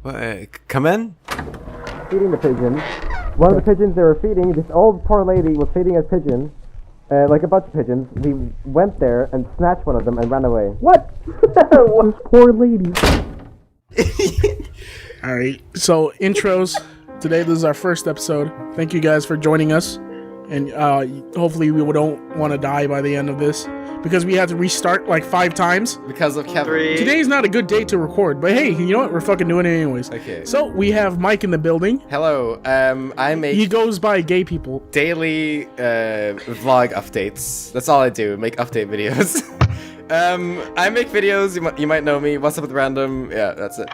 Come in? Feeding the pigeons. One of the pigeons they were feeding, this old poor lady was feeding a pigeon, like a bunch of pigeons. We went there and snatched one of them and ran away. What? This poor lady. Alright, so intros. Today this is our first episode. Thank you guys for joining us. And hopefully we don't want to die by the end of this. Because we had to restart like 5 times. Because of Kevin. Today's not a good day to record. But hey, you know what? We're fucking doing it anyways. Okay. So we have Mike in the building. Hello, I make He goes by gay people. daily vlog updates. That's all I do, make update videos. I make videos, you might know me. What's up with random? Yeah, that's it.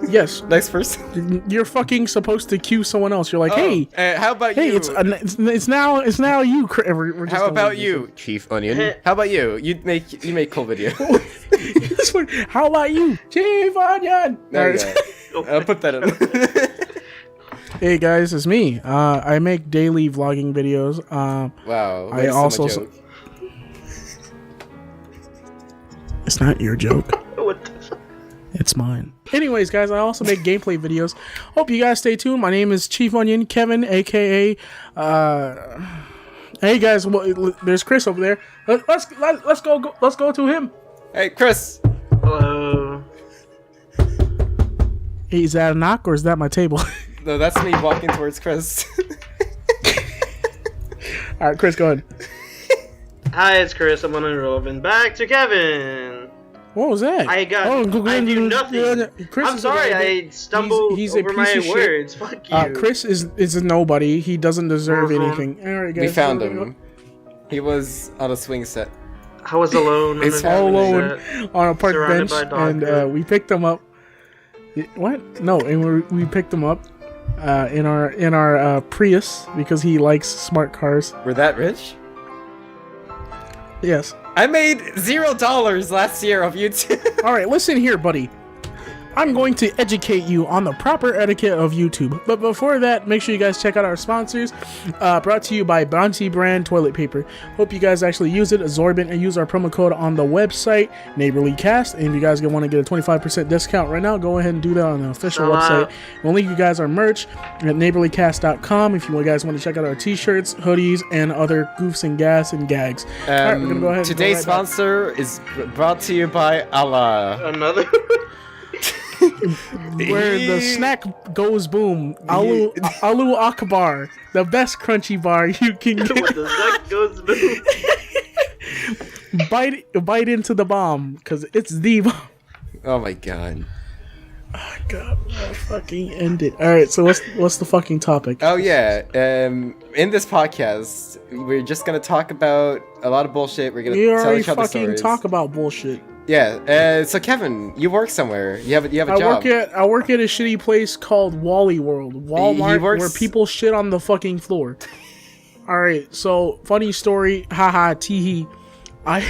Yes. Next person. You're fucking supposed to cue someone else. You're like, hey, how about hey, you? it's now you. How about you, Chief Onion? How about you? You make cool videos. How about you, Chief Onion? There you go. I'll put that in. Hey guys, it's me. I make daily vlogging videos. Wow. I also. It's not your joke. What the fuck? It's mine. Anyways, guys, I also make gameplay videos. Hope you guys stay tuned. My name is Chief Onion Kevin, aka. Hey guys, there's Chris over there. Let's go to him. Hey, Chris. Hello. Hey, is that a knock or is that my table? No, that's me walking towards Chris. All right, Chris, go ahead. Hi, it's Chris. I'm irrelevant. Back to Kevin. What was that? I do nothing. Chris I'm sorry, I stumbled over my words. Fuck you. Chris is a nobody. He doesn't deserve anything. All right, guys. We found him. He was on a swing set. I was alone. It's all alone on a park bench, and we picked him up. What? No, and we picked him up in our Prius because he likes smart cars. We're that rich? Yes. I made $0 last year of YouTube. All right, listen here, buddy. I'm going to educate you on the proper etiquette of YouTube. But before that, make sure you guys check out our sponsors. Brought to you by Bounty Brand Toilet Paper. Hope you guys actually use it, absorb it, and use our promo code on the website, NeighborlyCast. And if you guys want to get a 25% discount right now, go ahead and do that on the official website. We'll link you guys our merch at NeighborlyCast.com if you guys want to check out our t-shirts, hoodies, and other goofs and gas and gags. All right, we're going to go ahead. Today's sponsor is brought to you by Allah. Another? Where the snack goes boom. Alu Akbar, the best crunchy bar you can get. Where the snack goes boom. Bite into the bomb, because it's the bomb. Oh my god. Oh god, I'll fucking end it. Alright, so what's the fucking topic? Oh yeah, in this podcast, we're just gonna talk about a lot of bullshit. We're gonna tell each other stories. fucking talk about bullshit. Yeah, so Kevin, you work somewhere. You have a job. I work at a shitty place called Wally World. Walmart, where people shit on the fucking floor. Alright, so funny story, haha, teehee. What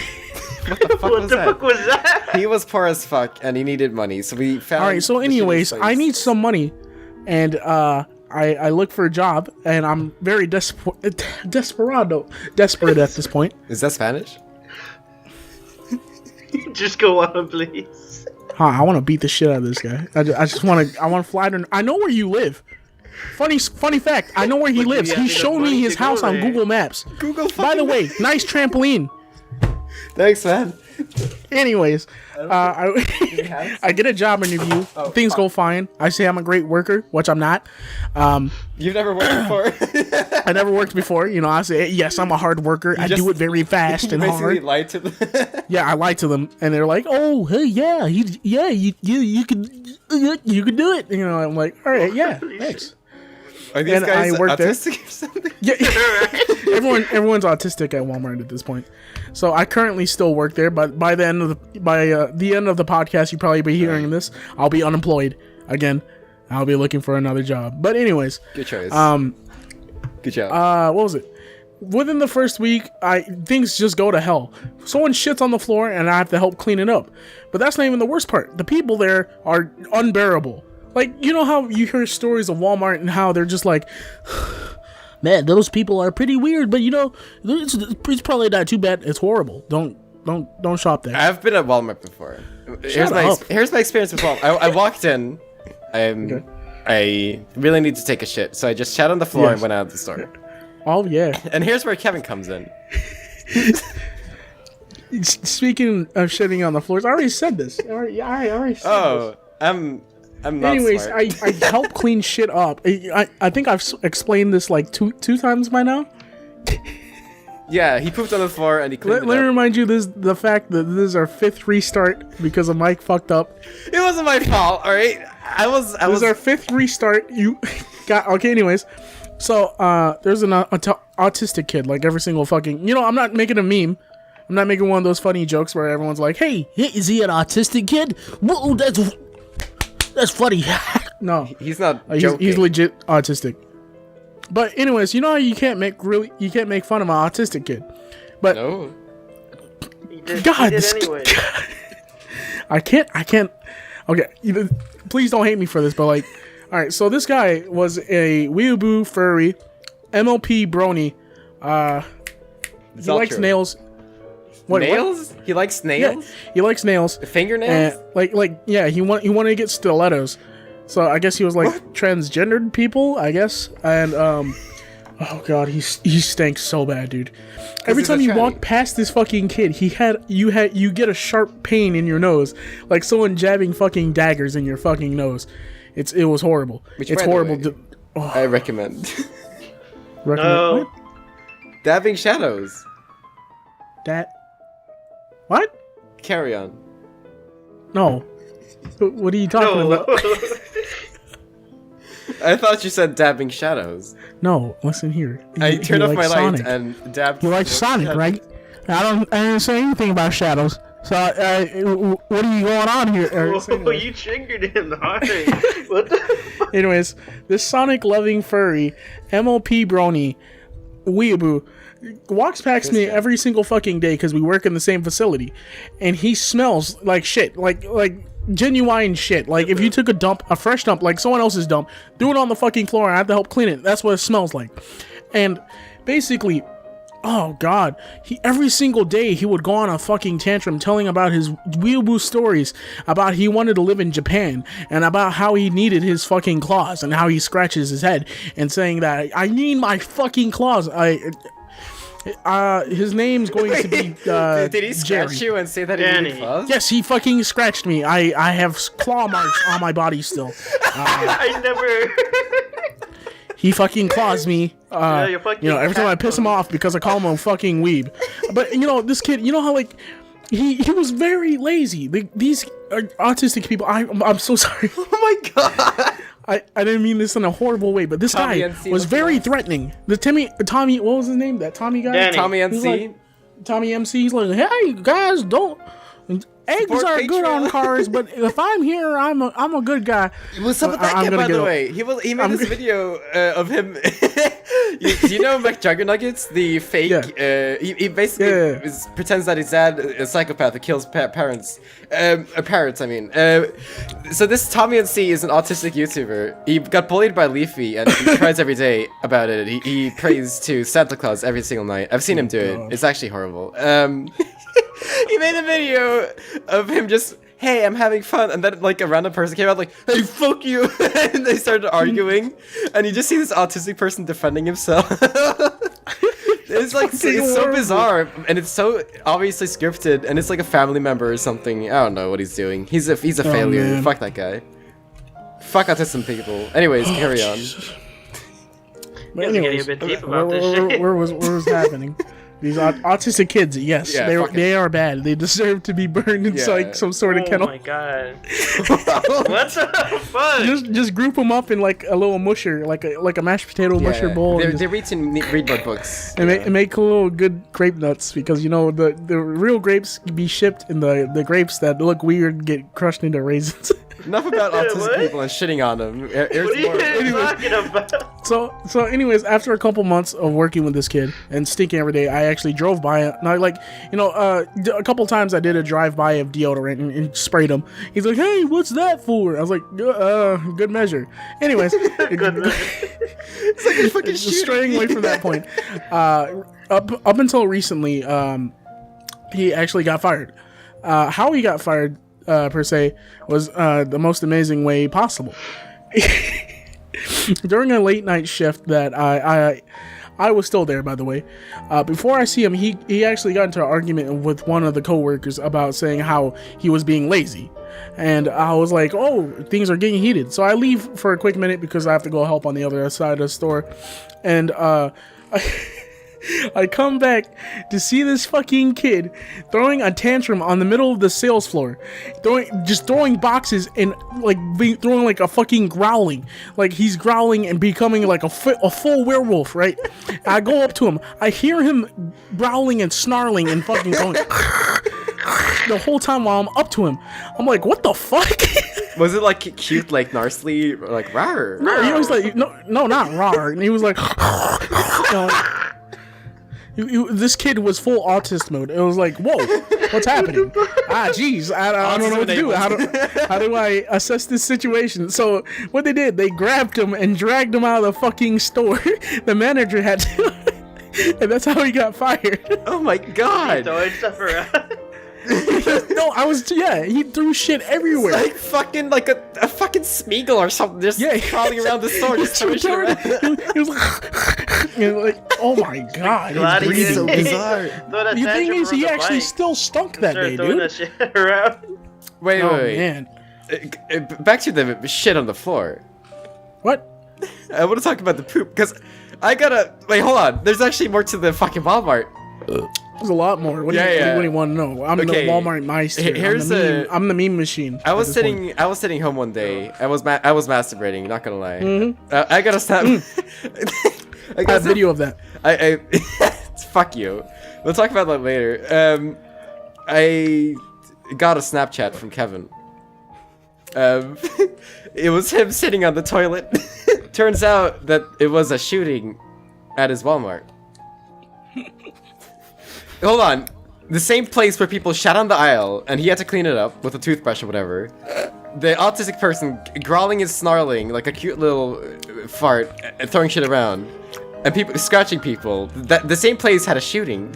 the fuck was that? He was poor as fuck and he needed money, so we found. Alright, so anyways, I need some money, and I look for a job, and I'm very desperate at this point. Is that Spanish? Just go on, please. I want to beat the shit out of this guy. I just want to fly to. I know where you live. Funny fact, I know where he lives. He showed me his house on Google Maps. By the way, nice trampoline. Thanks, man. Anyways, I get a job interview. Things go fine. I say I'm a great worker, which I'm not. You've never worked before? I never worked before. You know, I say, yes, I'm a hard worker. I do it very fast and hard. You basically lied to them. Yeah, I lied to them. And they're like, oh, hey, yeah, you can do it. You know, I'm like, all right, yeah, thanks. Are these guys autistic or something? Yeah, everyone's autistic at Walmart at this point. So I currently still work there, but by the end of the podcast, you probably be hearing this. I'll be unemployed again. I'll be looking for another job. But anyways, good choice. Good job. What was it? Within the first week, things just go to hell. Someone shits on the floor, and I have to help clean it up. But that's not even the worst part. The people there are unbearable. Like, you know how you hear stories of Walmart and how they're just like, man, those people are pretty weird, but you know, it's probably not too bad. It's horrible. Don't shop there. I've been at Walmart before. here's my experience with mom. I walked in. Okay. I really need to take a shit, so I just shat on the floor and went out of the store. Oh yeah. And here's where Kevin comes in. Speaking of shitting on the floors, I already said this. I already said this. I'm not Anyways, smart. I help clean shit up. I think I've explained this like two times by now. Yeah, he pooped on the floor and he cleaned Let it me up. remind you the fact that this is our 5th restart because of Mike fucked up. It wasn't my fault, alright? I was This is our 5th restart. You got okay. Anyways, so there's an autistic kid, like every single fucking. I'm not making a meme. I'm not making one of those funny jokes where everyone's like, "Hey, is he an autistic kid? Whoa, that's funny." No, he's not joking. He's legit autistic. But anyways, you know how you can't make fun of an autistic kid. But No. He did this anyway. I can't. Okay, please don't hate me for this, but like, all right. So this guy was a weeaboo furry, MLP brony. He likes true. nails. What, Nails? He likes nails? Yeah, he likes nails. Fingernails? And he wanted to get stilettos. So I guess he was like transgendered people, I guess. And oh god, he stank so bad, dude. Every he's time a you tranny. walk past this fucking kid, you get a sharp pain in your nose, like someone jabbing fucking daggers in your fucking nose. It was horrible. Which, It's by the horrible. way, I recommend. No. What? Dabbing shadows. What? Carry on. No. What are you talking No. about? I thought you said dabbing shadows. No, listen here. I turned off my Sonic. light and dabbed. You like Sonic, right? I didn't say anything about shadows. So, what are you going on here? Whoa, you triggered him hard. What the fuck? Anyways, this Sonic loving furry, MLP brony, weeaboo, walks past me every single fucking day because we work in the same facility, and he smells like shit, like genuine shit. Like if you took a fresh dump, like someone else's dump, threw it on the fucking floor, and I had to help clean it. That's what it smells like. And basically, oh god, every single day he would go on a fucking tantrum telling about his weeaboo stories, about he wanted to live in Japan, and about how he needed his fucking claws, and how he scratches his head, and saying that I need my fucking claws. His name's going to be Did he scratch Jerry. you and say that he Danny. needed claws? Yes, he fucking scratched me. I have claw marks on my body still. I never. He fucking claws me. you're fucking Every time I piss him off because I call him a fucking weeb. But this kid, you know how like he was very lazy. These are autistic people. I'm so sorry. Oh my god! I didn't mean this in a horrible way, but this Tommy guy NC was looking very off. threatening. Tommy, what was his name? That Tommy guy? Danny. Tommy He's NC. like, Tommy MC. He's like, hey guys, don't. Eggs Support are good Patreon. on cars, but if I'm here, I'm a good guy. What's up with that I'm kid, gonna by get the up. way? He made this video of him. Do you know McJuggernuggets? The fake. Yeah. He basically pretends that his dad is a psychopath that kills parents. Parrots, I mean. So this Tommy NC is an autistic YouTuber. He got bullied by Leafy, and he cries every day about it. He prays to Santa Claus every single night. I've seen him do it. It's actually horrible. He made a video of him just, hey, I'm having fun, and then like a random person came out like, hey, fuck you, and they started arguing, and you just see this autistic person defending himself. It's like it's so horrible. bizarre, and it's so obviously scripted, and it's like a family member or something. I don't know what he's doing. He's a failure. man. Fuck that guy. Fuck autism people. Anyways, carry on. But He was getting a bit deep about this where shit. was happening? These autistic kids, yes, Yeah, they are bad. They deserve to be burned in Yeah. like some sort of Oh kennel. my god. What the fuck? Just group them up in like a little musher, like a mashed potato musher bowl, and, They're reading read more books. and make a little good grape nuts because the real grapes be shipped, and the grapes that look weird get crushed into raisins. Enough about autistic What? people and shitting on them. Here's What are you more. talking about? So anyways, after a couple months of working with this kid and stinking every day, I actually drove by it. And I a couple times I did a drive-by of deodorant and sprayed him. He's like, hey, what's that for? I was like, good measure. Anyways, It's like you're fucking just straying away from that point. Up until recently, he actually got fired. How he got fired, per se, was the most amazing way possible. During a late night shift that I was still there, by the way. Before I see him, he actually got into an argument with one of the coworkers about saying how he was being lazy. And I was like, oh, things are getting heated. So I leave for a quick minute because I have to go help on the other side of the store. And I come back to see this fucking kid throwing a tantrum on the middle of the sales floor, throwing boxes and like throwing like a fucking growling, like he's growling and becoming like a full werewolf, right? I go up to him, I hear him growling and snarling and fucking going the whole time while I'm up to him. I'm like, what the fuck? Was it like cute, like gnarly, like rawr? No, he was like, no, not rawr, and he was like, this kid was full autist mode. It was like, whoa, what's happening? Jeez, I don't know what to do. How do I assess this situation? So what they did, they grabbed him and dragged him out of the fucking store. The manager had to, and that's how he got fired. Oh my god! Throwing stuff around. No, he threw shit everywhere. Like fucking like a fucking Smeagol or something, just crawling around the store, just throwing shit around. He was like, oh my god, Glad he It's so didn't- bizarre. The thing is, he actually still stunk that day, throwing dude. that shit around. Wait, Oh wait. man, Back to the shit on the floor. what? I want to talk about the poop because I gotta wait. Hold on. There's actually more to the fucking Walmart. There's a lot more. What do you want to know? I'm Okay, the Walmart Meister. here's I'm the meme machine. I was at this point. sitting home one day. I was masturbating. Not gonna lie. I gotta stop. I got a video of that. I fuck you. We'll talk about that later. I got a Snapchat from Kevin. It was him sitting on the toilet. Turns out that it was a shooting at his Walmart. Hold on. The same place where people shat on the aisle and he had to clean it up with a toothbrush or whatever. The autistic person growling and snarling like a cute little fart and throwing shit around. And people scratching people. The same place had a shooting.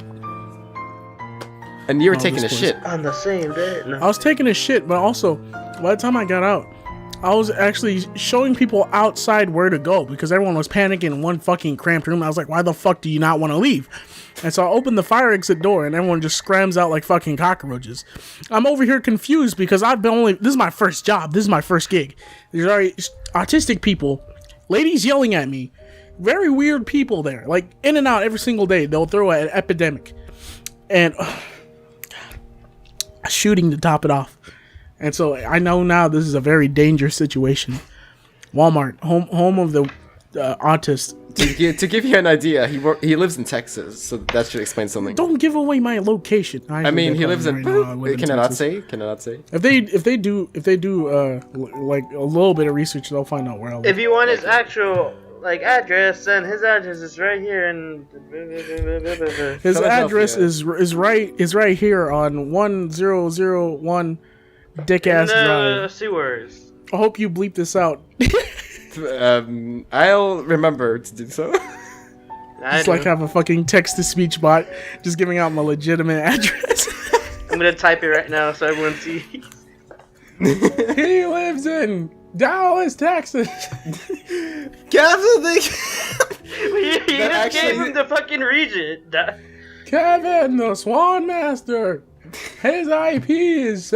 And you were taking a this shit. On the same day. No. I was taking a shit, but also, by the time I got out, I was actually showing people outside where to go because everyone was panicking in one fucking cramped room. I was like, why the fuck do you not want to leave? And so I opened the fire exit door and everyone just scrams out like fucking cockroaches. I'm over here confused because this is my first job. This is my first gig. There's already autistic people, ladies yelling at me, very weird people there, like in and out every single day. They'll throw an epidemic and a shooting to top it off. And so I know now this is a very dangerous situation. Walmart, home of the autist. To give you an idea, he lives in Texas, so that should explain something. Don't give away my location. I mean, he lives in. Can I not say? Can I not say? If they do like a little bit of research, they'll find out where I live. If you want his actual address, then his address is right here in. His address is right here on 1001 Dick Ass Drive. Sewers. I hope you bleep this out. I'll remember to do so. Just like have a fucking text-to-speech bot just giving out my legitimate address. I'm gonna type it right now so everyone sees. He lives in Dallas, Texas. Kevin, You just gave him the fucking region. Kevin, the Swan Master. His IP is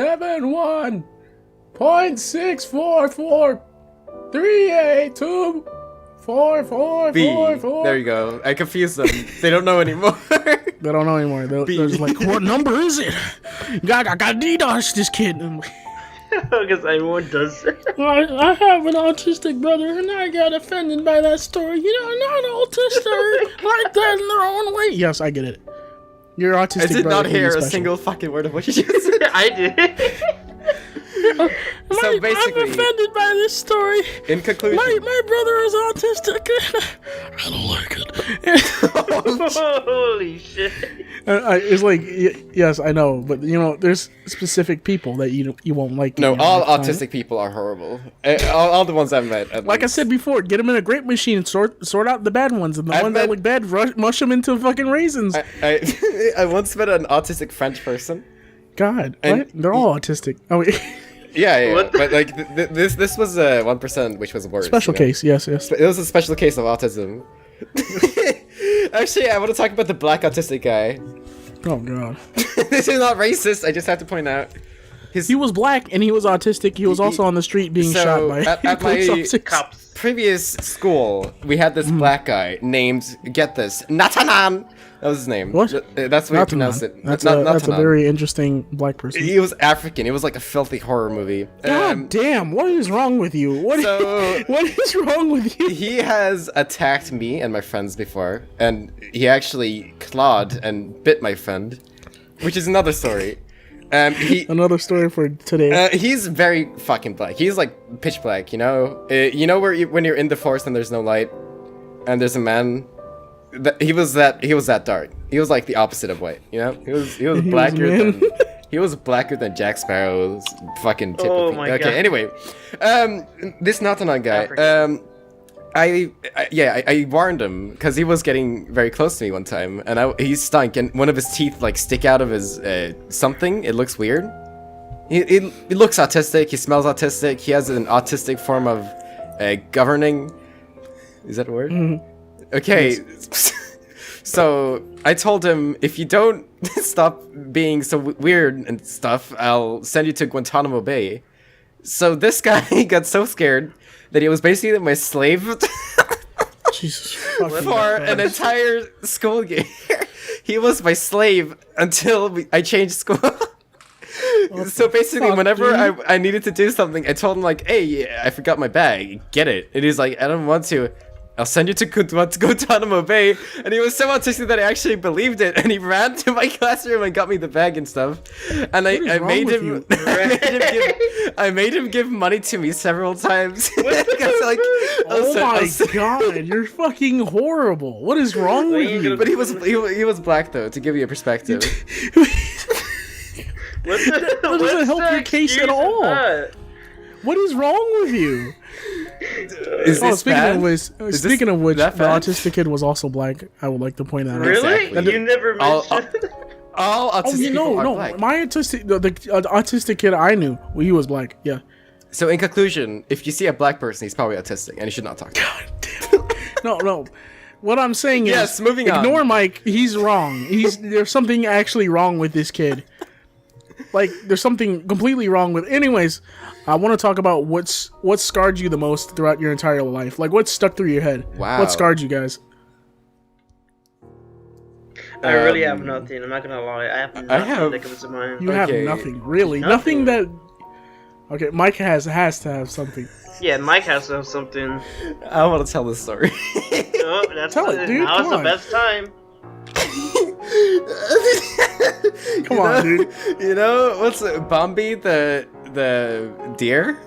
71.64438244444. There you go. I confused them. They don't know anymore. They don't know anymore. They're just like, what number is it? God, I got DDoS this kid. Because everyone does it. I have an autistic brother, and I got offended by that story. You know, not autists are like that in their own way. Yes, I get it. Your autistic I did brother not can be hear a special. single fucking word of what you just said. I did. So basically, I'm offended by this story. in conclusion, My brother is autistic. I don't like it. Holy shit. It's like, yes, I know, but you know, there's specific people that you won't like. no, you know, all like, autistic people are horrible. All the ones I've met. Like I said before, get them in a grape machine, sort out the bad ones, and the ones that look bad, mush them into fucking raisins. I once met an autistic French person. God, And what? They're all autistic. Oh, wait. Yeah. What? But like this was 1%, which was worse. Special you know? case. Yes. It was a special case of autism. Actually, I want to talk about the black autistic guy. Oh God. This is not racist. I just have to point out. He was black and he was autistic. He was also on the street being shot by at police my officers. Cops. previous school, we had this black guy named, get this, Natanan. That was his name. What? That's what you pronounce it. That's a very interesting black person. He was African. It was like a filthy horror movie. God damn! What is wrong with you? What is wrong with you? He has attacked me and my friends before, and he actually clawed and bit my friend, which is another story. Another story for today. He's very fucking black. He's like pitch black, you know? When you're in the forest and there's no light, and there's a man. He was that dark. He was like the opposite of white, you know? He was blacker than Jack Sparrow's fucking tip. Oh my okay, God. anyway. This Natanan guy, I warned him because he was getting very close to me one time, and he stunk, and one of his teeth like stick out of his something. It looks weird. He looks autistic. He smells autistic. He has an autistic form of governing. Is that a word? Mm-hmm. Okay. Yes. So I told him, if you don't stop being so weird and stuff, I'll send you to Guantanamo Bay. So this guy got so scared that he was basically my slave Jesus for fucking an entire school year. He was my slave until I changed school. So basically, fuck, whenever dude? I needed to do something, I told him like, "Hey, I forgot my bag. Get it." And he's like, "I don't want to. I'll send you to Guantanamo Bay." And he was so autistic that I actually believed it, and he ran to my classroom and got me the bag and stuff. And I wrong made with him, you? I made him give money to me several times. Like, Oh my God, you're fucking horrible. What is wrong with you? But he was black though, to give you a perspective. That doesn't help your case at all. What is wrong with you? Is this bad? Speaking of which, the that bad? autistic kid was also black. I would like to point that out. Really? Exactly. You never mentioned. All autistic Oh, people are no. black. My autistic, the autistic kid I knew, he was black. Yeah. So in conclusion, if you see a black person, he's probably autistic, and you should not talk to him. God damn. No. What I'm saying Yes, is, moving on. ignore Mike. He's wrong. There's something actually wrong with this kid. Like, there's something completely wrong with. Anyways, I want to talk about what scarred you the most throughout your entire life. Like, what stuck through your head? Wow. What scarred you guys? I really have nothing. I'm not gonna lie. I have nothing that comes to mind. You have Okay. nothing, really. Nothing. Nothing that. Okay, Mike has to have something. Yeah, Mike has to have something. I want to tell this story. Oh, that's Tell it, dude, Now's come the on. best time. Come on, dude. You know what's Bombi the deer?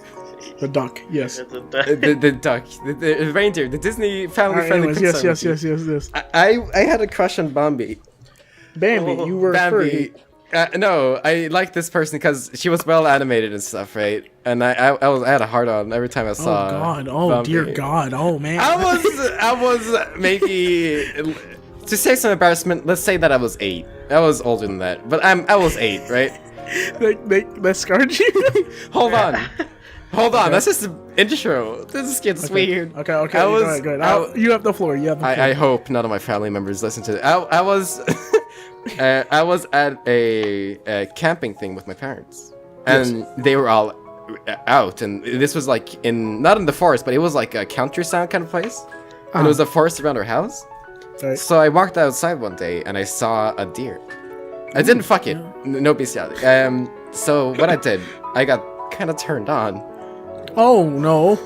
The duck. Yes. It's a- the duck, the reindeer, the Disney family-friendly Anyways, yes. concern. I had a crush on Bambi. Bambi, you were furry. Bambi. No, I liked this person because she was well animated and stuff, right? And I had a heart on every time I Oh saw. God! Oh Bambi. dear God! Oh man! I was maybe, to say some embarrassment, let's say that I was 8. I was older than that, but I was 8, right? That scarred you. Hold on. That's just the intro. This gets weird. Okay. I was, Go ahead. You have the floor. You have the floor. I hope none of my family members listen to it. I was I was at a camping thing with my parents, and they were all out, and this was like not in the forest, but it was like a countryside kind of place, and it was a forest around our house. Right. So I walked outside one day and I saw a deer. I didn't fuck it, no bestiality. So what I did, I got kind of turned on. Oh no!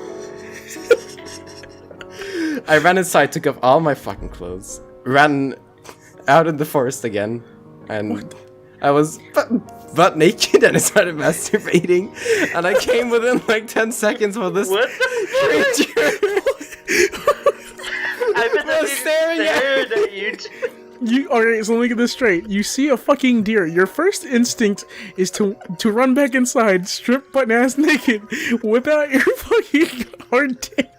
I ran inside, took off all my fucking clothes, ran out in the forest again, and I was butt naked and I started masturbating, and I came within like 10 seconds with this What creature. I bet that dude staring stared at you. Alright, so let me get this straight. You see a fucking deer. Your first instinct is to run back inside, strip butt ass naked, whip out your fucking hard dick.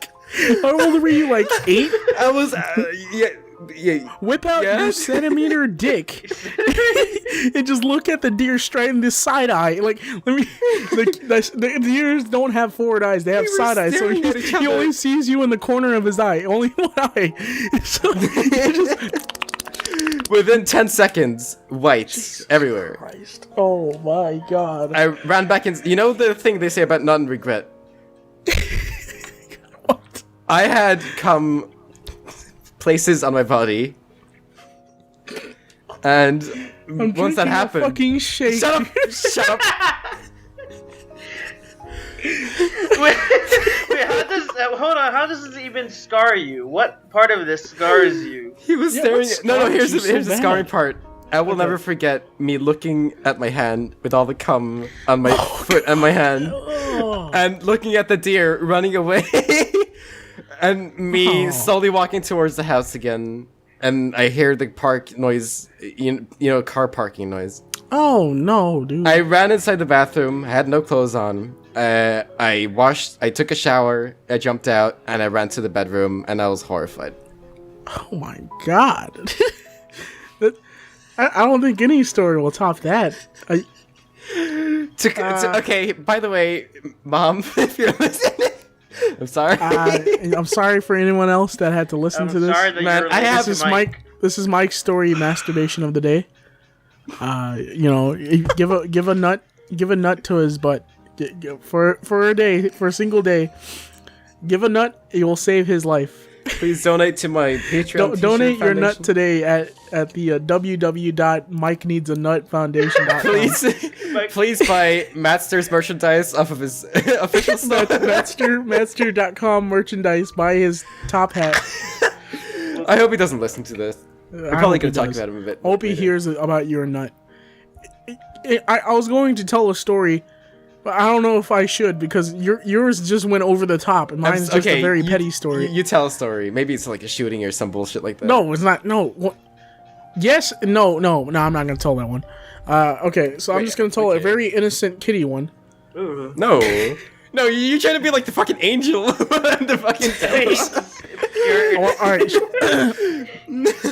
How old were you? Like 8? I was, Yeah. Whip out your Yes. centimeter dick and just look at the deer straight in this side eye. Like, let me. The deers don't have forward eyes; they have were side eyes. So staring at each he other. only sees you in the corner of his eye, only one eye. So it just Within 10 seconds, whites everywhere. Christ. Oh my god. I ran back in. You know the thing they say about not regret? What? I had come places on my body, and I'm once that drinking a happened, fucking shake. shut up, shut up. Wait, hold on. How does this even scar you? What part of this scars you? He was Yeah, staring. what No, scarred here's you the so the scarring bad? part. I will never forget me looking at my hand with all the cum on my foot and my hand, Oh. and looking at the deer running away, and me Oh. slowly walking towards the house again. And I hear the park noise, you know, car parking noise. Oh no, dude. I ran inside the bathroom. I had no clothes on. I washed. I took a shower. I jumped out, and I ran to the bedroom, and I was horrified. Oh my god. I don't think any story will top that. Okay, by the way, Mom, if you're listening, I'm sorry. I'm sorry for anyone else that had to listen to this. Sorry that Man, you're I have- This is Mike. This is Mike's story masturbation of the day. You know, give a nut to his butt for a day, for a single day. Give a nut, it will save his life. Please donate to my Patreon. Donate your Foundation. nut today at the www.mikeneedsanutfoundation.com. Please buy Matster's merchandise off of his official store. Matster.com merchandise. Buy his top hat. I hope he doesn't listen to this. We're probably going to talk about him a bit. I hope he later. hears about your nut. I was going to tell a story, but I don't know if I should because yours just went over the top and mine's just a very petty story. You tell a story. Maybe it's like a shooting or some bullshit like that. No, it's not. No. Yes. No. I'm not going to tell that one. Okay, so I'm Wait, just going to tell a okay. very innocent kitty one. Ooh. No. No, you're trying to be like the fucking angel. The fucking devil. Oh, all right.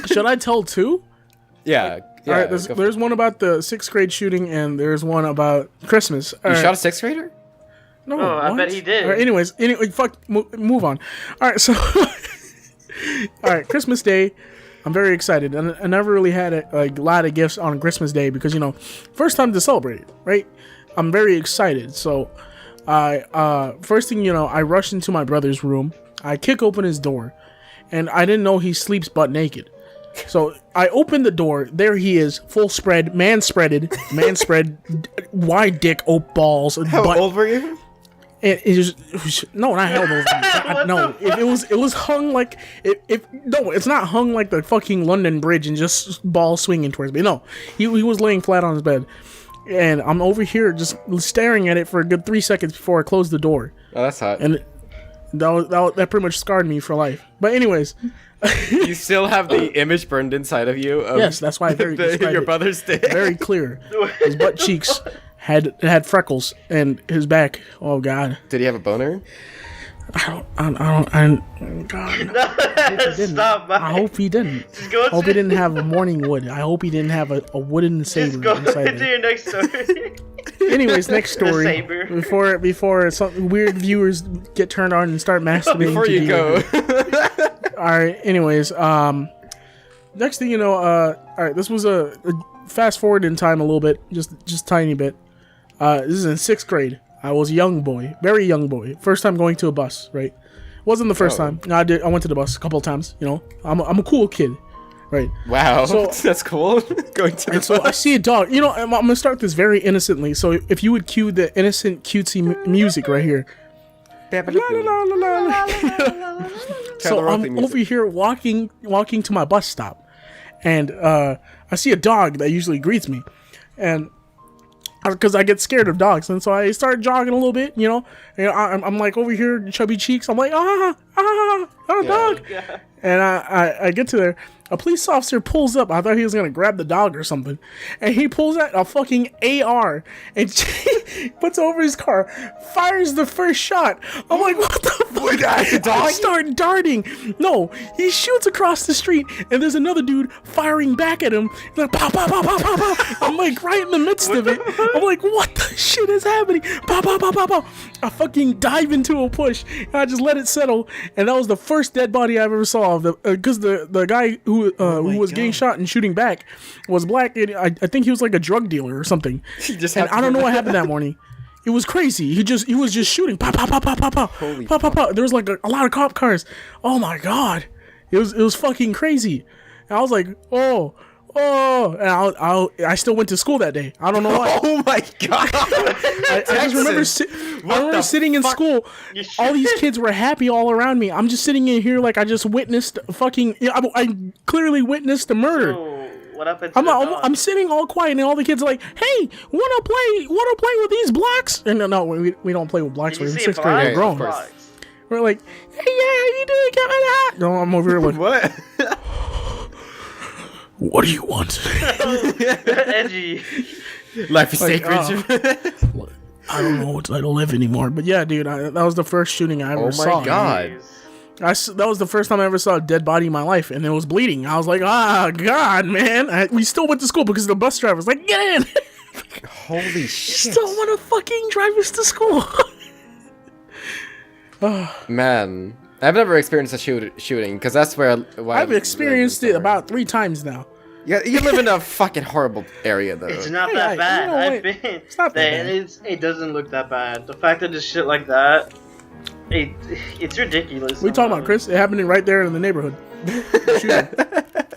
Should I tell two? Yeah. All right. go for There's it. one about the 6th grade shooting, and there's one about Christmas. All You right. shot a 6th grader? No, Oh, I what? bet he did. All right, anyway, fuck, move on. All right, so, all right, Christmas Day, I'm very excited, and I never really had a lot of gifts on Christmas Day because first time to celebrate it, right? I'm very excited, so first thing you know, I rush into my brother's room, I kick open his door, and I didn't know he sleeps butt naked. So I open the door. There he is, full spread, man spread, wide dick, balls, and How butt. old were you? It was no, not held over. God, no, it was hung like it's not hung like the fucking London Bridge and just ball swinging towards me. No, he was laying flat on his bed, and I'm over here just staring at it for a good 3 seconds before I close the door, Oh, that's hot. and that pretty much scarred me for life. But anyways, You still have the image burned inside of you. Of yes, that's why I described your it brother's dick. very clear. His butt cheeks had freckles, and his back. Oh God. Did he have a boner? God. Stop, Mike. I hope he didn't. Just go I hope he to- didn't have a morning wood. I hope he didn't have a wooden saber Just go inside into there. your next story. Anyways, next The story. saber. Before some weird viewers get turned on and start masturbating. Before to you deer. go. All right. Anyways, next thing you know, all right. This was a fast forward in time a little bit, just tiny bit. This is in 6th grade. I was a young boy, very young boy. First time going to a bus, right? Wasn't the first Oh. time. No, I went to the bus a couple of times. I'm a cool kid, right? Wow, So- that's cool. Going to the And so I bus. see a dog. I'm gonna start this very innocently. So if you would cue the innocent, cutesy music right here. La, la, la, la, la. So Tyler Rothie I'm music. over here walking to my bus stop, and I see a dog that usually greets me, and because I get scared of dogs, and so I start jogging a little bit, and I'm like over here, chubby cheeks. I'm like not a dog. God. And I get to there. A police officer pulls up. I thought he was going to grab the dog or something. And he pulls out a fucking AR and puts over his car, fires the first shot. I'm like, what the fuck? I start darting. No, he shoots across the street, and there's another dude firing back at him. He's like, pow, pow, pow, pow, pow, pow. I'm like right in the midst of it. I'm like, what the shit is happening? Pow, pow, pow, pow, pow. I fucking dive into a push, and I just let it settle. And that was the first dead body I ever saw. Because the guy who was getting shot and shooting back was black. And I think he was like a drug dealer or something. And I don't know what happened that morning. It was crazy. He was just shooting. Pow, pow, pow, pow, pow, pow. Holy pow, pow, pow. There was like a lot of cop cars. Oh my god. It was fucking crazy. And I was like, oh. And I still went to school that day. I don't know why. Oh my god! I just remember sitting in school. All these kids were happy all around me. I'm just sitting in here like I just witnessed fucking. I clearly witnessed a murder. So, what happened to the dog? I'm sitting all quiet, and all the kids are like, "Hey, wanna play with these blocks?" And no, we don't play with blocks. Did you We're in see 6th a grade. fly? We're grown. course. We're like, "Hey, yeah, how you doing, Kevin?" No, I'm over here like, What? "What do you want?" Edgy. Life is Like, sacred. I don't know what side to live anymore, but yeah, dude, that was the first shooting I ever Oh saw. my god! That was the first time I ever saw a dead body in my life, and it was bleeding. I was like, god, man. We still went to school because the bus driver was like, get in. Holy shit! Still want to fucking drive us to school. Man, I've never experienced a shooting because that's where I've experienced it about 3 times now. Yeah, you live in a fucking horrible area though. It's not Hey, that you bad. know I've what? been. It's not that bad. It doesn't look that bad. The fact that it's shit like that, it's ridiculous. What are you talking about, Chris? It happened right there in the neighborhood. Shooting.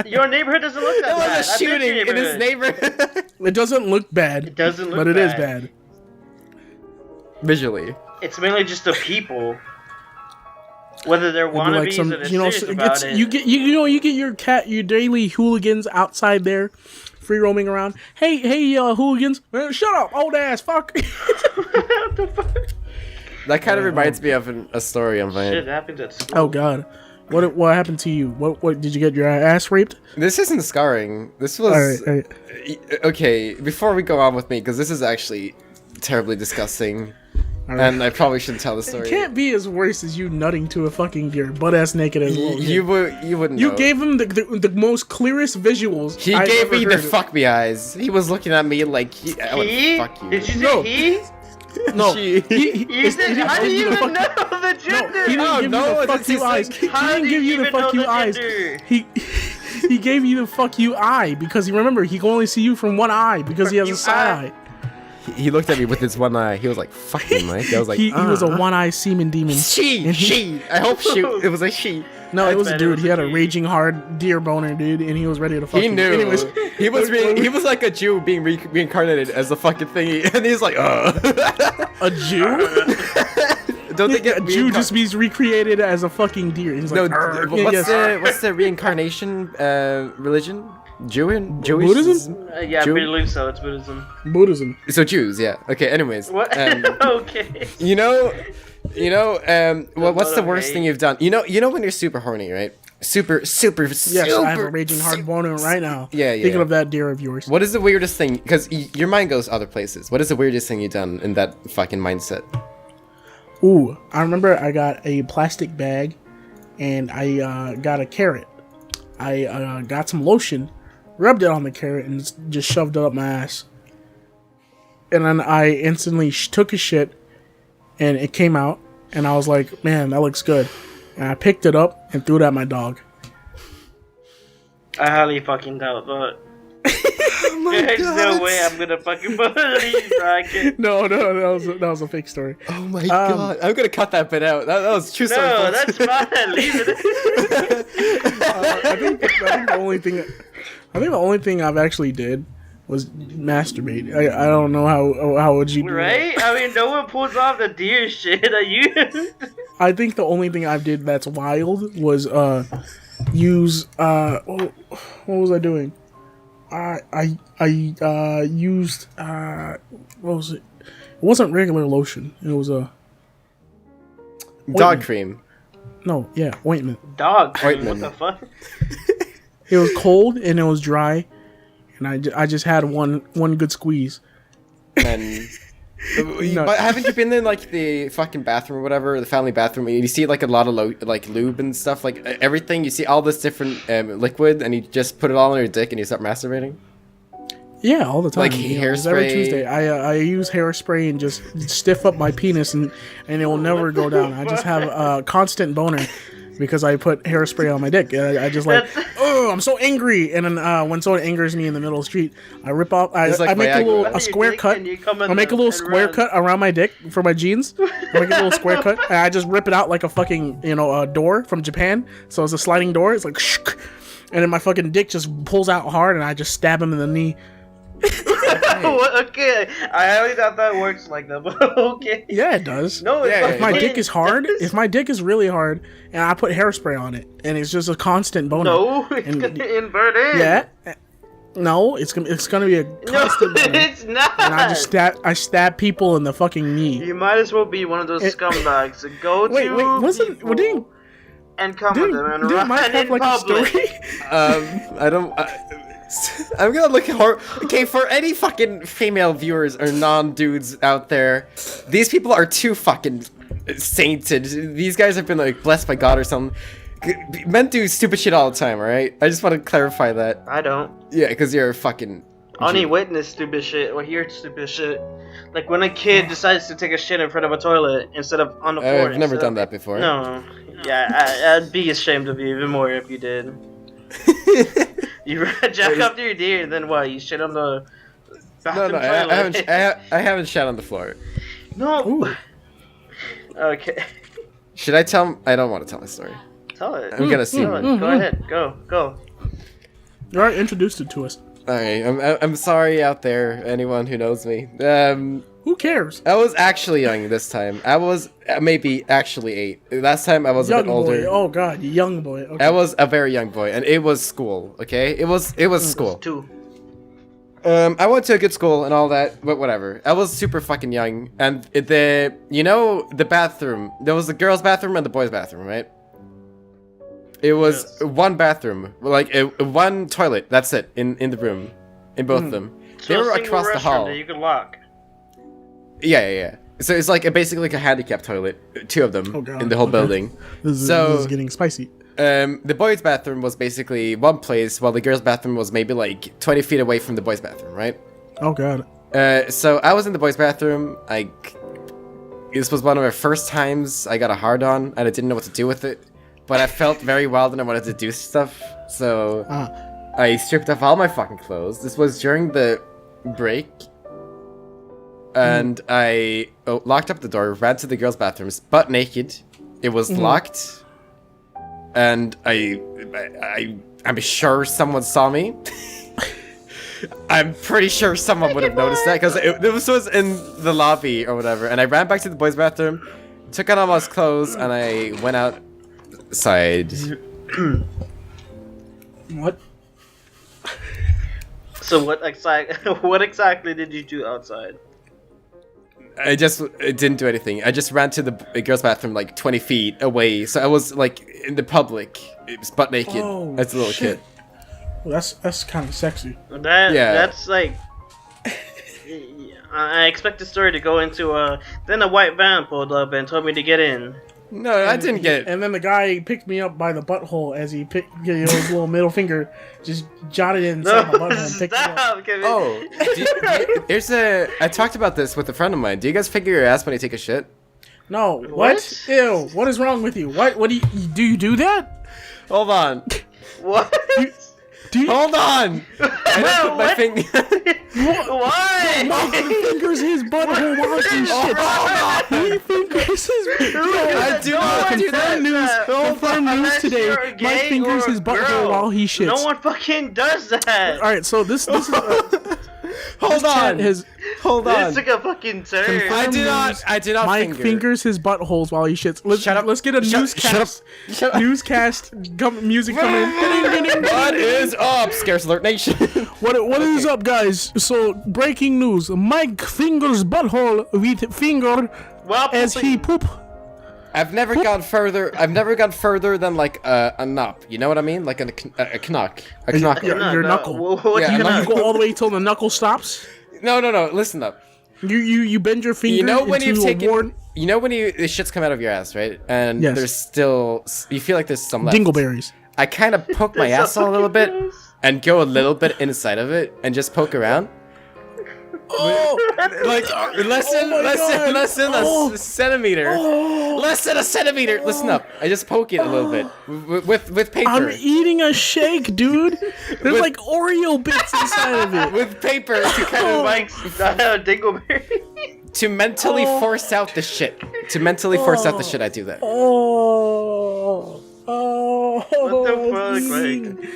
Your neighborhood doesn't look that There bad. was a I've been to shooting your in his neighborhood. It doesn't look bad. It doesn't look but it is bad. bad. Visually. It's mainly just the people. Whether they're It'd be wannabes like some, or they're you know, serious about it. you get your daily hooligans outside there, free roaming around. Hey, hooligans! Shut up, old ass fuck! What the fuck? That kind of reminds me of a story I'm Shit playing. happens at school. Oh god, what happened to you? What did you get your ass raped? This isn't scarring. This was All right. okay. Before we go on with me, because this is actually terribly disgusting, and I probably shouldn't tell the It story. can't be as worse as you nutting to a fucking deer, butt ass naked as well. You wouldn't. You know. gave him the most clearest visuals. He I've gave ever me the heard. fuck me eyes. He was looking at me like I would He? fuck you. Did you say No. he? No, She- You said, how do you even know fuck the gender? He didn't give no, you the it fuck you says- eyes. He How didn't do give you you the even fuck know you the eyes. gender? He gave you the fuck you eye because remember he can only see you from one eye because he has a you side eye. He looked at me with his one eye. He was like, "Fuck me, Mike." I was like, He was a one eye semen demon. She. I hope she. It was a she. No, it was a bet it dude. was He a had a he. raging hard deer boner, dude, and he was ready to fuck He you. knew. Anyways, He was like a Jew being reincarnated as a fucking thingy, and he's like, a Jew? Don't they get A Jew just means recreated as a fucking deer. He's no? like, "Arr." What's the reincarnation religion? Jewish? Buddhism? Yeah, I Jew? believe so. It's Buddhism. Buddhism. So Jews, yeah. Okay. Anyways, What? Okay. you know, what's the Love worst hate. thing you've done? You know when you're super horny, right? Super. Yes, I have a raging hard boner right now. Yeah, yeah. Thinking of that deer of yours. What is the weirdest thing? Because your mind goes other places. What is the weirdest thing you've done in that fucking mindset? Ooh, I remember I got a plastic bag and I got a carrot. I got some lotion, rubbed it on the carrot, and just shoved it up my ass. And then I instantly took a shit and it came out. And I was like, man, that looks good. And I picked it up and threw it at my dog. I highly fucking doubt that. There's no way I'm gonna fucking believe Rocket. No, that was a fake story. Oh my god! I'm gonna cut that bit out. That was true. No, that's fine. Leave it. I think the only thing I've actually did was masturbate. I don't know how would you do that? Right? I mean, no one pulls off the deer shit. Are you? I think the only thing I did that's wild was use what was I doing? I used what was it? It wasn't regular lotion. It was a Dog cream. No, yeah, ointment. Dog cream. What Ointment. the fuck? It was cold and it was dry, and I just had one good squeeze. And but haven't you been in like the fucking bathroom or whatever, the family bathroom, and you see like a lot of like lube and stuff, like everything, you see all this different liquid, and you just put it all on your dick and you start masturbating? Yeah, all the time. Like you know, just every hairspray? Tuesday, I use hairspray and just stiff up my penis, and it will never go down. I just have a constant boner because I put hairspray on my dick. I just like, oh, I'm so angry. And then when someone angers me in the middle of the street, I rip off. It's like I make Viagra. a square Dick cut. and you come in I make a the- little and square run. cut around my dick for my jeans. I make a little square cut, and I just rip it out like a fucking door from Japan. So it's a sliding door. It's like, and then my fucking dick just pulls out hard, and I just stab him in the knee. Okay, I always thought that works like that, but okay. Yeah, it does. No, Yeah, If my But- dick is hard, if my dick is really hard, and I put hairspray on it, and it's just a constant boner. No, it's And- gonna invert in. Yeah. No, it's gonna be a No, constant boner. it's not. And I stab people in the fucking knee. You might as well be one of those scumbags. So go Wait, to wasn't people didn't and come with them and didn't Mike run have in like public. a story? I don't. I'm gonna look hard. Okay, for any fucking female viewers or non-dudes out there, these people are too fucking sainted. These guys have been like blessed by God or something. Men do stupid shit all the time, alright? I just want to clarify that. I don't. Yeah, because you're a fucking. Only witness stupid shit or hear stupid shit. Like when a kid decides to take a shit in front of a toilet instead of on the floor. I've never instead done of- that before. No. Yeah, I'd be ashamed of you even more if you did. You jack up to your deer and then what? You shit on the No, bathroom no, toilet? I haven't shat on the floor. No. Ooh. Okay. Should I tell? I don't want to tell my story. Tell it. I'm gonna see. Tell it. Go ahead. Go. You alreght introduced it to us. Alright, I'm sorry out there, anyone who knows me. Who cares? I was actually young this time. I was maybe actually 8. Last time I was a Young bit older. boy. Oh god, young boy. Okay. I was a very young boy, and it was school. Okay, it was school. 2. I went to a good school and all that, but whatever. I was super fucking young, and the bathroom. There was the girls' bathroom and the boys' bathroom, right? It was Yes. one bathroom, like one toilet. That's it in the room, in both of them. They So a were single across the restroom hall. that you could lock. Yeah. So it's like basically like a handicapped toilet, 2 of them Oh, God. in the whole Okay. building. this is so- getting spicy. The boys' bathroom was basically one place, while the girls' bathroom was maybe like 20 feet away from the boys' bathroom, right? Oh god. So I was in the boys' bathroom. This was one of my first times I got a hard on, and I didn't know what to do with it. But I felt very wild and I wanted to do stuff, so I stripped off all my fucking clothes. This was during the break, and I locked up the door, ran to the girls' bathrooms, butt naked. It was locked, and I'm sure someone saw me. I'm pretty sure someone would have noticed that, because this was in the lobby or whatever, and I ran back to the boys' bathroom, took on all my clothes, and I went outside. What? So what exactly did you do outside? I didn't do anything. I just ran to the girls' bathroom like 20 feet away, so I was like in the public. It was butt naked Oh, as a little shit. kid. Well, that's kind of sexy. That's like. I expect the story to go into then a white van pulled up and told me to get in. No, I didn't get. And then the guy picked me up by the butthole as he picked his little middle finger, just jotted it inside my butthole and picked me up. Stop, Kevin. Oh, there's a. I talked about this with a friend of mine. Do you guys figure your ass when you take a shit? No, what? What? Ew, what is wrong with you? What do you do that? Hold on. What? Do you Hold on. I just put my What? finger. Why? Mike fingers his butthole while he shits. He fingers his I do not do that. Confirmed news Unless today. you're Mike gay fingers or his a butthole girl. while he shits. No one fucking does that. All right, so this is Hold on. Hold on. This took a fucking turn. I do not. Mike finger. fingers his buttholes while he shits. Shut up. Let's get a newscast. Shut up. Newscast music come in. What is up, Scarce Alert Nation? What is up, guys? So breaking news: Mike fingers butthole with finger Well, as he poop. I've never gone further. I've never gone further than like a knop. You know what I mean? Like a knock. A knock. Your knuckle. Yeah, You go all the way till the knuckle stops. No. Listen up. You bend your finger. You know when into you've taken. ward. You know when the shit's come out of your ass, right? And Yes. there's still. You feel like there's some left. Dingleberries. I kind of poke my asshole a little bit and go a little bit inside of it and just poke around. Oh, Like listen, Oh. a centimeter. Less than a centimeter. Listen up. I just poke it a little bit with paper. I'm eating a shake, dude. There's With- like Oreo bits inside of it. with paper to kind of like Mike's Dingleberry. to mentally force out the shit. To mentally force out the shit, I do that. Oh. What the fuck, Mike?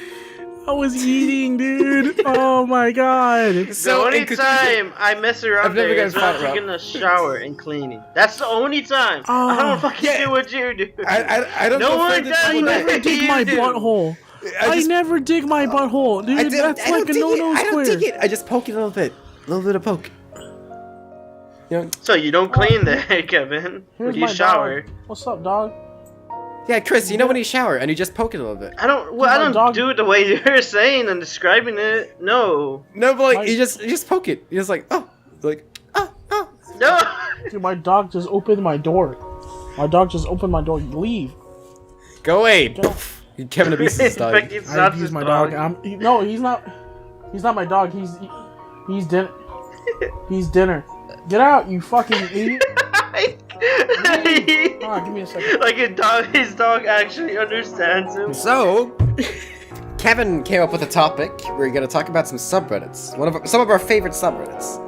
I was eating, dude. Oh my god. The So, only in conclusion- time I mess around I've never there gotten is when fat, I'm Rob. taking a shower and cleaning. That's the only time. I don't fucking yeah. do what you do. I don't No go one further does than I that. never dig my You do. butthole. I just- never dig my butthole, dude. That's I don't like a dig it. no-no I don't dig square. it. I just poke it a little bit. A little bit of poke. You know? So you don't clean there, Kevin. Here's When you my shower. dog. What's up, dog? Yeah, Chris, you know when you shower and you just poke it a little bit. I don't. Well, My I don't dog- do it the way you're saying and describing it. No. No, but like My- you just poke it. You're just like, oh, like, oh. No. Dude, my dog just opened my door. My dog just opened my door. Leave. Go away. Kevin abuses his In dog. fact, it's I not abuse his my dog. No, he's not. He's not my dog. He's dinner. He's dinner. Get out, you fucking idiot. Ah, give me a second. Like his dog actually understands him. So, Kevin came up with a topic. We're gonna talk about some subreddits. Some of our favorite subreddits.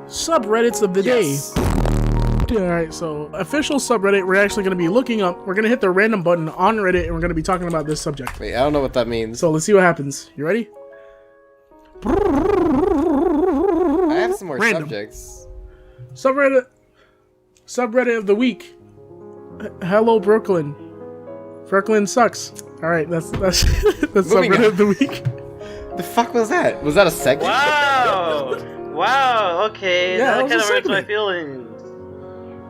Subreddits of the Yes. day. Alright, so official subreddit we're actually going to be looking up. We're going to hit the random button on Reddit and we're going to be talking about this subject. Wait, I don't know what that means. So let's see what happens. You ready? I have some more Random. subjects. Subreddit of the week. Hello Brooklyn. Brooklyn sucks. Alright, that's Moving subreddit on. of the week. The fuck was that? Was that a segment? Wow. Wow. Okay. Yeah, that that kind was of a hurts my segment. feelings.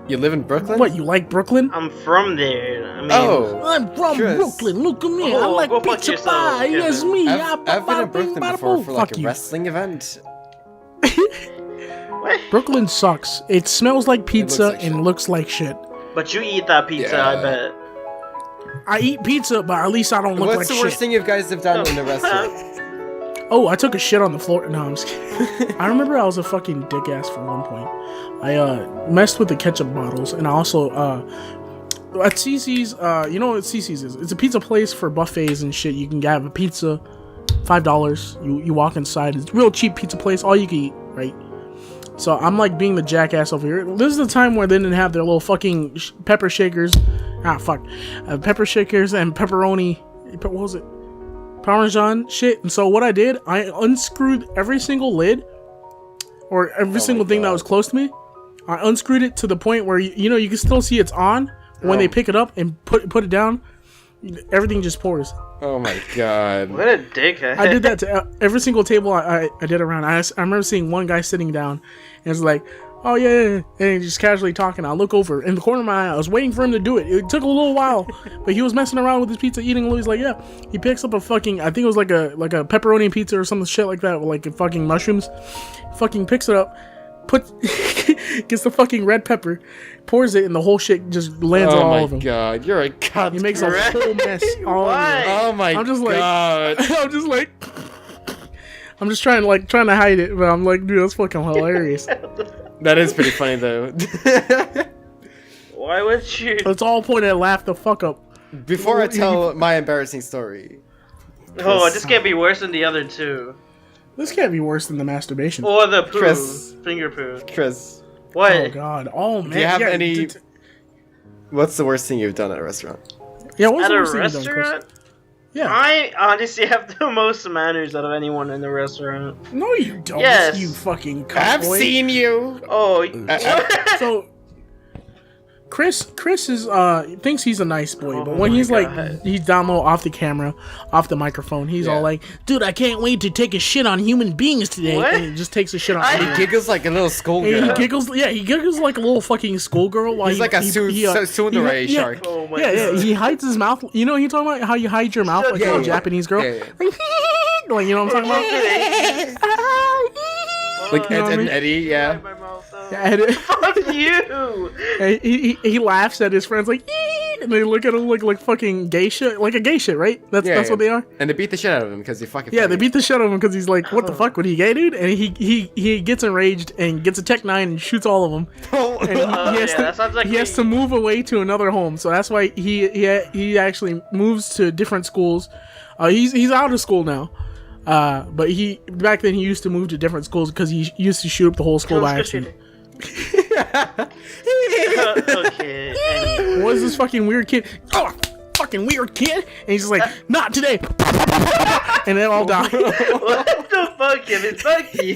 You live in Brooklyn? What, you like Brooklyn? I'm from there. I mean, Oh. I'm from Chris. Brooklyn. Look at me. I Oh, like go fuck pizza yourself, pie. Kevin. Yes, me. I've been in Brooklyn before for like Fuck a you. wrestling event. what? Brooklyn sucks. It smells like pizza like shit. and looks like shit. But you eat that pizza, Yeah. I bet. I eat pizza, but at least I don't look What's like the shit. worst thing you guys have done in a restaurant? Oh, I took a shit on the floor. No, I'm just kidding. I remember I was a fucking dick ass for one point. I messed with the ketchup bottles, and I also at CC's. You know what CC's is? It's a pizza place for buffets and shit. You can have a pizza, $5. You walk inside. It's a real cheap pizza place. All you can eat, right? So I'm like being the jackass over here. This is the time where they didn't have their little fucking pepper shakers. Ah, fuck. Pepper shakers and pepperoni. What was it? Parmesan shit. And so what I did, I unscrewed every single lid, or every single thing that was close to me. I unscrewed it to the point where you know you can still see it's on. When they pick it up and put it down, everything just pours. Oh my god. What a dickhead. I did that to every single table I did around. I remember seeing one guy sitting down, and it's like, oh yeah, and he's just casually talking. I look over in the corner of my eye. I was waiting for him to do it. It took a little while, but he was messing around with his pizza, eating a little. He's like, yeah. He picks up a fucking, I think it was like a pepperoni pizza or some shit like that, with like fucking mushrooms. Fucking picks it up, gets the fucking red pepper, pours it, and the whole shit just lands on Oh all my of them. god, you're a cunt. He makes a Red- whole mess all over. Why? Oh my I'm just like- god. I'm just like, I'm just trying to hide it, but I'm like, dude, that's fucking hilarious. That is pretty funny though. Why would you? It's all point at laugh the fuck up. Before I tell my embarrassing story, Oh, this can't be worse than the other two. This can't be worse than the masturbation. Or the poo. Chris. Finger poo. Chris, What? Oh god. Oh man. do you have yeah, any? What's the worst thing you've done at a restaurant? Yeah, what's At the a worst thing you've done, Chris? restaurant? Yeah. I honestly have the most manners out of anyone in the restaurant. No, you don't. Yes. You fucking I've cuntboy. seen you. Oh, So, Chris is thinks he's a nice boy, but when my he's God. like he's down low off the camera, off the microphone, he's all like, "Dude, I can't wait to take a shit on human beings today." What? And he just takes a shit on. I- He giggles like a little schoolgirl. And he giggles, he giggles like a little fucking schoolgirl. While He's like a tsundere shark. Oh my Yeah, God. he hides his mouth. You know, you talking about how you hide your mouth like a Yeah, little yeah. Japanese girl. Yeah, Like, you know what I'm talking about? Like You know what I Ed mean? and Eddie, yeah. My mouth out. And Fuck you! he laughs at his friends like, and they look at him like fucking gay shit, like a gay shit, right? That's what they are. And they beat the shit out of him because he fucking. Yeah, they beat the shit out of him because he's like, what the fuck, would he gay, dude? And he gets enraged and gets a Tech 9 and shoots all of them. And that sounds like he has to move away to another home. So that's why he actually moves to different schools. He's out of school now. But back then he used to move to different schools because he used to shoot up the whole school by accident. Okay. Anyway. What is this fucking weird kid? Oh, fucking weird kid! And he's just like, not today! And they all die. What the fuck, Kevin? Fuck you!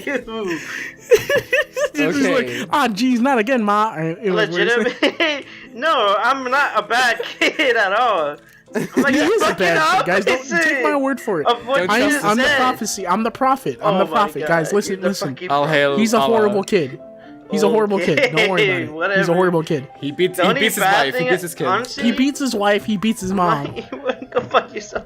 He's just like, ah, geez, not again, ma. And it was weird. Legitimate? No, I'm not a bad kid at all. I'm like He is a fucking bad kid, guys. Don't opposite take my word for it. of what Don't you trust I'm the said. prophecy. I'm the prophet. I'm Oh the my prophet, God, guys. you're Listen, the listen. fucking All hail. He's a Allah. horrible kid. He's a horrible kid. Don't worry about it. Whatever. He's a horrible kid. He beats The only his bad wife. He thing- beats his kid. honestly, He beats his wife. He beats his mom. Go fuck yourself.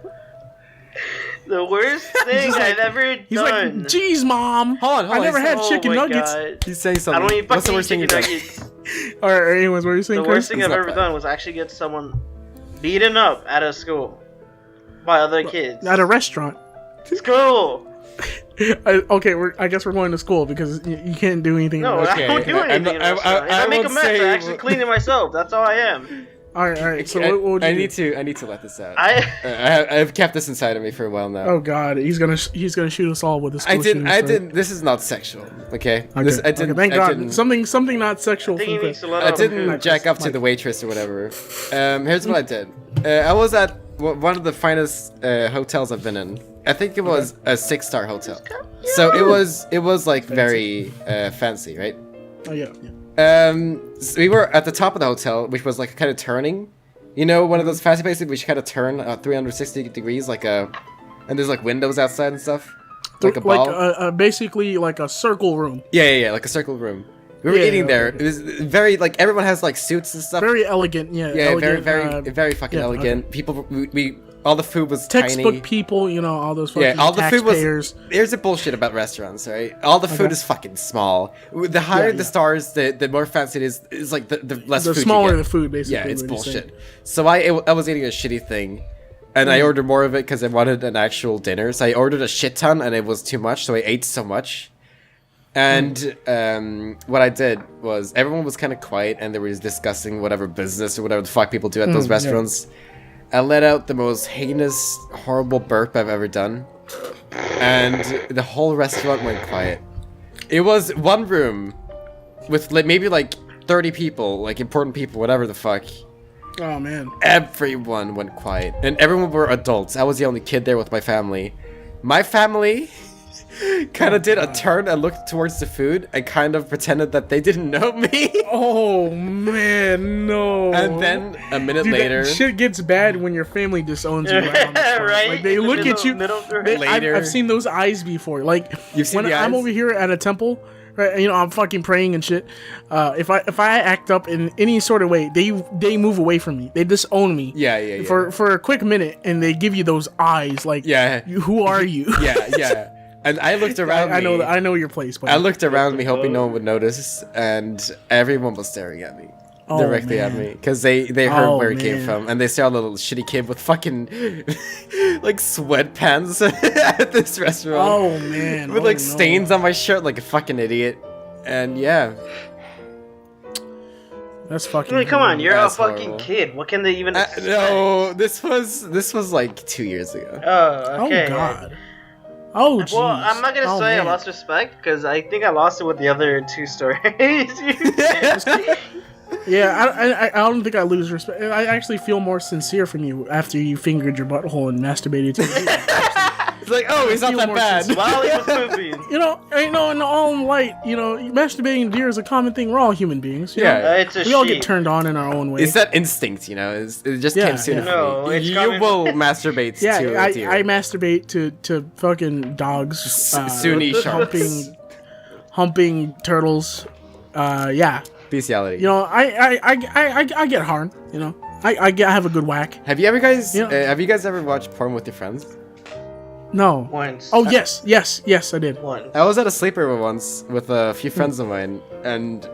The worst thing I've ever He's done. like, geez, mom. Hold on, I never had Oh chicken my nuggets. God. He's saying I something. don't eat What's the fucking worst thing chicken you've done? nuggets. All right, anyways, what are you saying, The Chris? worst thing It's I've not ever bad. done was actually get someone beaten up at a school by other kids. At a restaurant. School. Okay, I guess we're going to school because you can't do anything. No, about Okay, I don't do I'm anything. not- in a restaurant. If I I make a won't mess, I say- actually clean it myself. That's all I am. All right. So what would you I do? need to let this out. I I've kept this inside of me for a while now. Oh God, he's gonna shoot us all with a school I didn't. shooting I story. didn't. This is not sexual. Okay. Okay. This, I didn't. Okay, thank I God. Didn't, Something not sexual. think he from needs Chris. to let I out didn't food. jack up to Mike. the waitress or whatever. Here's what I did. I was at one of the finest hotels I've been in. I think it was a 6-star hotel. So it was like very fancy, right? Oh yeah. So we were at the top of the hotel, which was like kind of turning. You know, one of those fancy places which kind of turn 360 degrees, like and there's like windows outside and stuff, like a ball. Basically like a circle room. Yeah, like a circle room. We were Yeah, eating yeah, there. okay. It was very like everyone has like suits and stuff. Very elegant. Yeah. Yeah, elegant, very fucking yeah, elegant. People, we all the food was textbook tiny. people. You know, all those fucking Yeah, all the food was. taxpayers. There's a bullshit about restaurants, right? All the food Okay. is fucking small. The higher Yeah, the yeah. stars, the more fancy it is like the less The food smaller you the get. food, basically. Yeah, it's what he's saying. bullshit. So I was eating a shitty thing, and I ordered more of it because I wanted an actual dinner. So I ordered a shit ton, and it was too much. So I ate so much. And what I did was everyone was kind of quiet, and they were discussing whatever business or whatever the fuck people do at those yeah. restaurants. I let out the most heinous, horrible burp I've ever done, and the whole restaurant went quiet. It was one room with maybe like 30 people, like important people, whatever the fuck. Oh man. Everyone went quiet, and everyone were adults. I was the only kid there with my family. My family kind of did a turn and looked towards the food and kind of pretended that they didn't know me. Oh man, no. And then a minute Dude, later, that shit gets bad when your family disowns you. Right, on the spot. Right? Like they In the look at you. middle of the They- Later. I've seen those eyes before. Like You've seen when the I'm eyes? over here at a temple, right? You know, I'm fucking praying and shit. If I act up in any sort of way, they move away from me. They disown me. Yeah. For a quick minute, and they give you those eyes. Like, Yeah. who are you? yeah. And I looked around me. I know your place. Buddy. I looked around me hoping no one would notice, and everyone was staring at me. Oh, Directly at man. me. Because they heard Oh, where it came man. from. And they saw a little shitty kid with fucking, like, sweatpants at this restaurant. Oh man. With, Oh, like, no. stains on my shirt like a fucking idiot. And, yeah. That's fucking. I mean, come on, you're That's a fucking horrible. kid. What can they even expect? No, this was, like, 2 years ago. Oh, okay. Oh god. Oh jeez. Well, I'm not gonna Oh, say I man. lost respect because I think I lost it with the other two stories. Yeah, I don't think I lose respect. I actually feel more sincere from you after you fingered your butthole and masturbated to it. like, oh, he's not feel that more bad. sensitive. While he was pooping. You know, in all light, masturbating to deer is a common thing. We're all human beings. You know? Yeah. It's a We all sheep. get turned on in our own way. It's that instinct, it just Yeah, came soon yeah. for No, me. it's You coming- will masturbate yeah, to a deer. I masturbate to fucking dogs, Sunni sharks. humping turtles. Yeah, Bestiality. you know, I get hard. You know, I have a good whack. Have you guys Yeah. have you guys ever watched porn with your friends? No. Once. Oh yes, I did. Once. I was at a sleepover once with a few friends of mine, and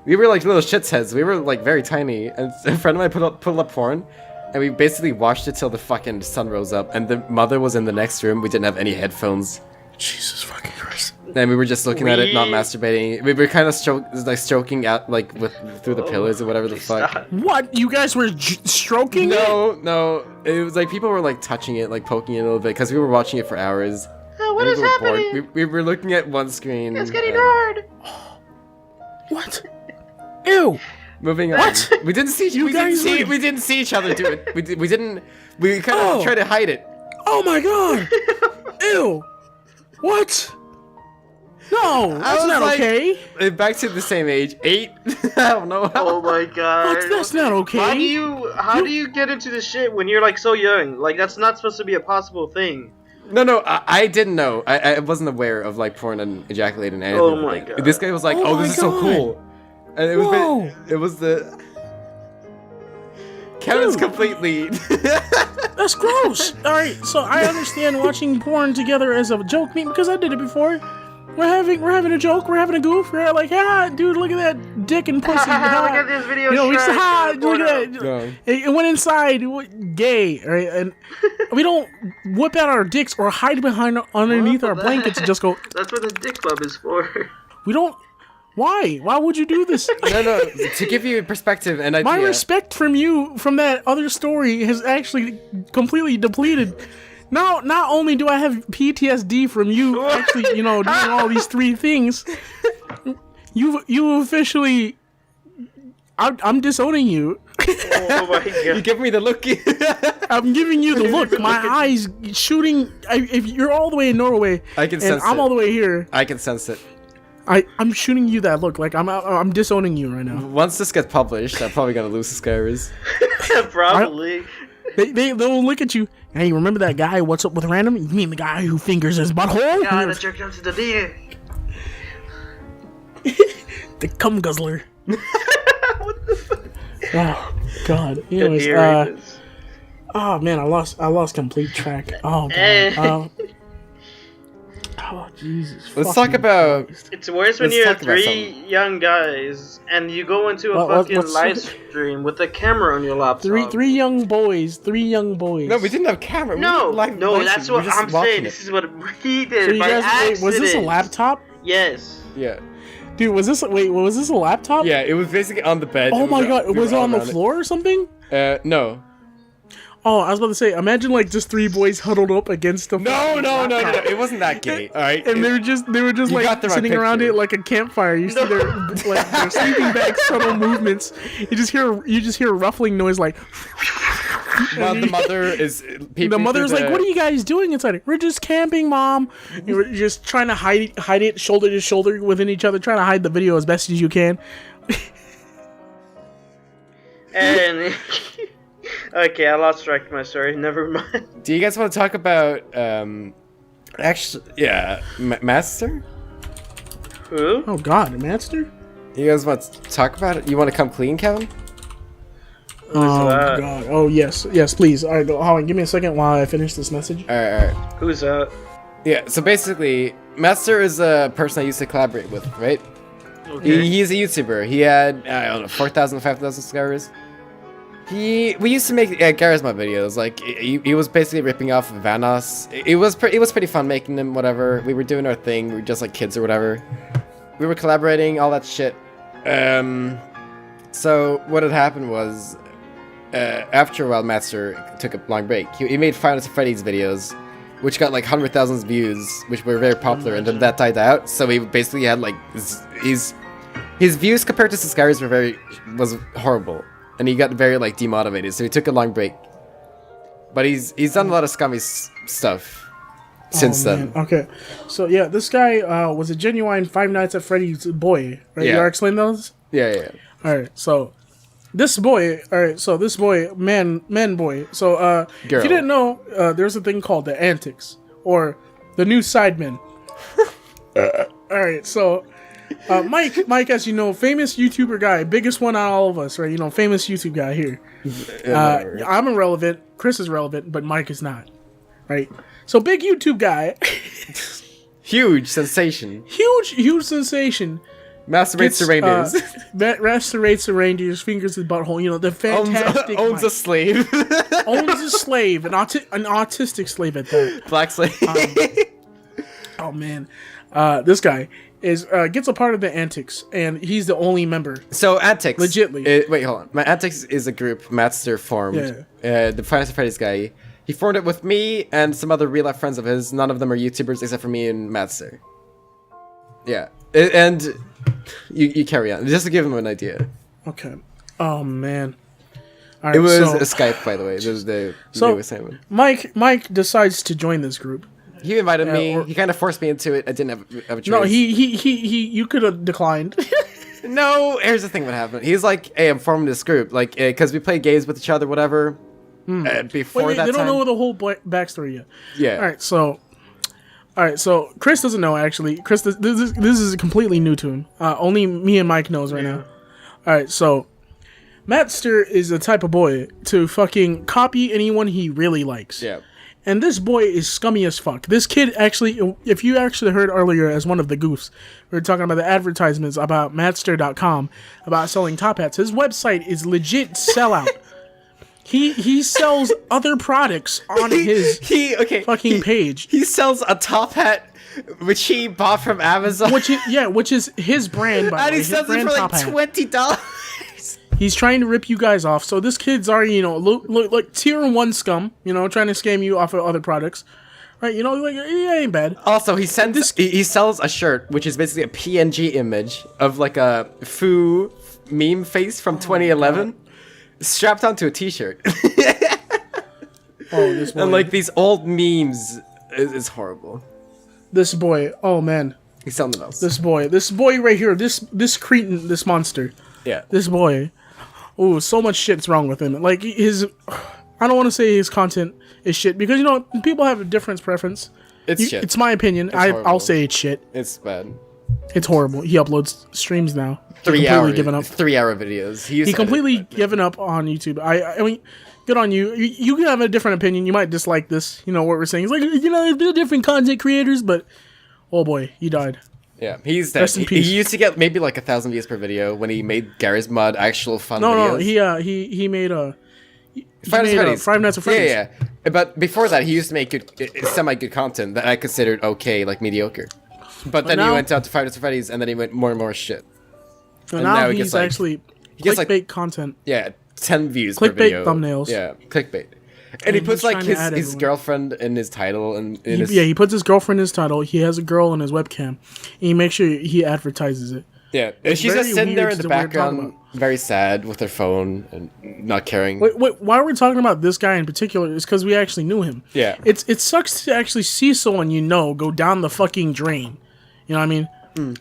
we were like little shitheads. We were like very tiny, and a friend of mine put up porn, and we basically watched it till the fucking sun rose up, and the mother was in the next room. We didn't have any headphones, Jesus fucking Christ. and we were just looking at it, not We- masturbating. We were kind of stroking out like through the pillows or whatever the fuck. Stop. What? You guys were stroking it? No, it was like people were like touching it, like poking it a little bit, because we were watching it for hours. What and is we were bored. happening? We were looking at one screen. It's getting and- hard. What? Ew. Moving on. What? We didn't see. You we didn't guys see. were- We didn't see each other do it. We didn't. We kind of Oh. tried to hide it. Oh my god. Ew. What? No, that's was not like- okay. Back to the same age. 8. I don't know. Oh my god. That's not okay. How do you get into this shit when you're like so young? Like that's not supposed to be a possible thing. No. I didn't know. I wasn't aware of like porn and ejaculating and anything. Oh my Like, God. This guy was like, Oh "Oh, my this is so God. cool," and it was. Whoa. It was the. Kevin's Dude. completely. That's gross. All right, so I understand watching porn together as a joke, because I did it before. We're having a joke. We're having a goof. We're like, ah, dude, look at that dick and pussy. Look ah. at this video. You know, we shark said, ah, in the look porno. at that. No. It went inside. Gay, right? And we don't whip out our dicks or hide behind underneath our blankets and just go. That's what the dick club is for. We don't. Why? Why would you do this? No. To give you perspective and idea. My respect from you from that other story has actually completely depleted. Now, not only do I have PTSD from you actually, doing all these three things, you officially, I'm disowning you. Oh my You god. give me the look. I'm giving you the look. My eyes shooting. If you're all the way in Norway, I can and sense I'm it. all the way here, I can sense it. I'm shooting you that look. Like I'm disowning you right now. Once this gets published, I'm probably gonna lose subscribers. Probably. They'll look at you. Hey, remember that guy? What's up with random? You mean the guy who fingers his butthole? God, I jerked off to the deer. The cum guzzler. What the fuck? Oh God. The Anyways, deer rapist. oh man, I lost complete track. Oh Eh. God. Oh Jesus. Let's fucking talk about. Christ. It's worse when Let's you're talk about three young guys and you go into a What- fucking what's- live stream with a camera on your laptop. Three young boys. No, we didn't have camera. No, we live no, live that's stream. We what were just I'm watching saying. it. This is what he did So you by guys, accident. was this a laptop? Yes. Yeah, Dude, was this a laptop? yeah. It was basically on the bed. Oh We my were- God, we was it were all on the around floor or something? No. Oh, I was about to say, imagine like just three boys huddled up against the. No. It wasn't that gay. All right. And they were just You got like the right sitting around picture. it like a campfire. You see their like their sleeping bag subtle movements. You just hear a ruffling noise like. While the mother is. The mother's like, "What are you guys doing inside? We're just camping, Mom. You were just trying to hide it shoulder to shoulder within each other, trying to hide the video as best as you can." And okay, I lost track of my story. Never mind. Do you guys want to talk about? Actually, yeah, Master. Who? Oh God, Master. You guys want to talk about it? You want to come clean, Kevin? Oh that? God. Oh yes, please. All right, hold on. Give me a second while I finish this message. All right. Who's that? Yeah. So basically, Master is a person I used to collaborate with, right? Okay. He's a YouTuber. He had, I don't know, 4,000, 5,000 subscribers. We used to make Garisma videos. Like he was basically ripping off Vanos. It was pretty fun making them. Whatever. We were doing our thing. We were just like kids or whatever. We were collaborating, all that shit. So what had happened was, after a while, Master took a long break. He made Five Nights at Freddy's videos, which got like 100,000 views, which were very popular, and then that died out. So he basically had like his views compared to subscribers was horrible, and he got very like demotivated. So he took a long break. but he's done a lot of scummy stuff since then. Okay, so yeah, this guy was a genuine Five Nights at Freddy's boy. Right? Yeah. You already explained those. Yeah. All right, so this boy. All right, so this boy, man boy. So if you didn't know, there's a thing called the antics or the new sidemen. All right, so. Mike, as you know, famous YouTuber guy, biggest one out of all of us, right? You know, famous YouTube guy here. I'm irrelevant. Chris is relevant, but Mike is not, right? So big YouTube guy, Huge sensation. huge sensation. Masturbates to reindeers. Masturbates to reindeers, fingers his butthole. You know, the fantastic. Owns a Mike. slave. Owns a slave, an autistic slave at that. Black slave. Oh man, this guy is gets a part of the Antics, and he's the only member. So Antics, legitly. Wait, hold on. My Antics is a group Matster formed. Yeah. The Finest Freddy's guy. He formed it with me and some other real life friends of his. None of them are YouTubers except for me and Matster. Yeah, and you carry on just to give him an idea. Okay. Oh man. All right, it was so, a Skype, by the way. It was the newest one. Mike decides to join this group. He invited me. He kind of forced me into it. I didn't have a choice. No, he you could have declined. No, here's the thing. What happened? He's like, "Hey, I'm forming this group, like, because we play games with each other, whatever." Before Wait, that, they don't time. know the whole backstory yet. Yeah. All right, so Chris doesn't know actually. Chris, this is completely new to him. Only me and Mike knows right now. All right, so Mattster is the type of boy to fucking copy anyone he really likes. Yeah. And this boy is scummy as fuck. This kid actually, if you actually heard earlier as one of the goofs, we were talking about the advertisements about Mattster.com about selling top hats. His website is legit sellout. He sells other products on his fucking page. He sells a top hat which he bought from Amazon. Which is his brand, by the way. And he his sells it brand for top like hat. $20. He's trying to rip you guys off. So this kid's already, you know, look like tier 1 scum, you know, trying to scam you off of other products. Right, you know, like, it ain't bad. Also, he sells a shirt, which is basically a PNG image of like a foo meme face from 2011, strapped onto a t-shirt. This boy. And like these old memes is horrible. This boy, oh man. He's something else. This boy right here, this cretin, this monster. Yeah. This boy. Ooh, so much shit's wrong with him. Like I don't want to say his content is shit because, you know, people have a different preference. It's shit. It's my opinion. I'll say it's shit. It's bad. It's horrible. He uploads streams now. 3 hour given up. 3 hour videos. He completely given up on YouTube. I mean, good on you. You can have a different opinion. You might dislike this. You know what we're saying. It's like, you know, there's different content creators, but oh boy, he died. Yeah, he's dead. Rest in peace. He used to get maybe like 1,000 views per video when he made Gary's Mod actual fun videos. No, he made Five Nights at Freddy's. Yeah. But before that, he used to make good, semi-good content that I considered okay, like mediocre. But then he went out to Five Nights at Freddy's, and then he went more and more shit. And now he's actually clickbait content. Yeah, 10 views per Clickbait video. thumbnails. Yeah, clickbait. And he puts like his everyone. girlfriend in his title and He puts his girlfriend in his title. He has a girl in his webcam. And he makes sure he advertises it. Yeah, and she's just sitting there in the weird to talk background, very sad with her phone and not caring. Wait, why are we talking about this guy in particular? Is because we actually knew him. Yeah. It sucks to actually see someone you know go down the fucking drain. You know what I mean?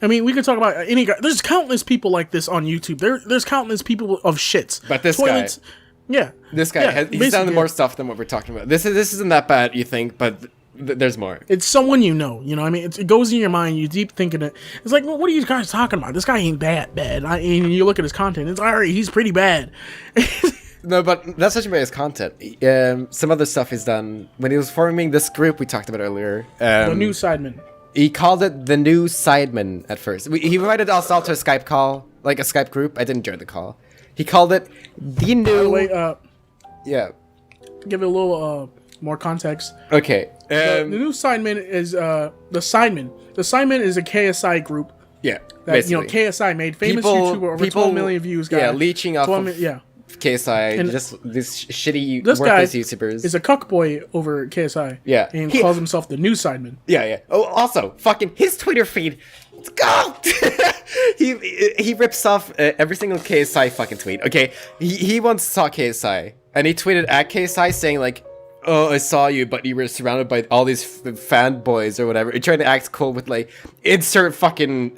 I mean, we could talk about any guy. There's countless people like this on YouTube. There's countless people of shits. But this Toilets, guy... Yeah. This guy, he's done more stuff than what we're talking about. This isn't that bad, you think, but there's more. It's someone you know what I mean? It goes in your mind, you deep thinking it. It's like, well, what are you guys talking about? This guy ain't that bad. And you look at his content, it's alright, he's pretty bad. No, but that's such about his content. Some other stuff he's done. When he was forming this group we talked about earlier. The new Sidemen. He called it the new Sidemen at first. He invited us all to a Skype call, like a Skype group. I didn't join the call. He called it the new... By the way, yeah. give it a little more context. Okay. The new Sidemen is the Sidemen. The Sidemen is a KSI group. Yeah, that basically. KSI made. Famous YouTuber, over 12 million views. Guy. Yeah, leeching off of KSI, and just these shitty this worthless guy YouTubers. Is a cuck boy over KSI. Yeah. And calls himself the new Sidemen. Yeah. Oh, also, fucking his Twitter feed. Let's go! he rips off every single KSI fucking tweet. Okay, he wants to talk KSI. And he tweeted at KSI saying like, oh, I saw you, but you were surrounded by all these fanboys or whatever. He tried to act cool with like insert fucking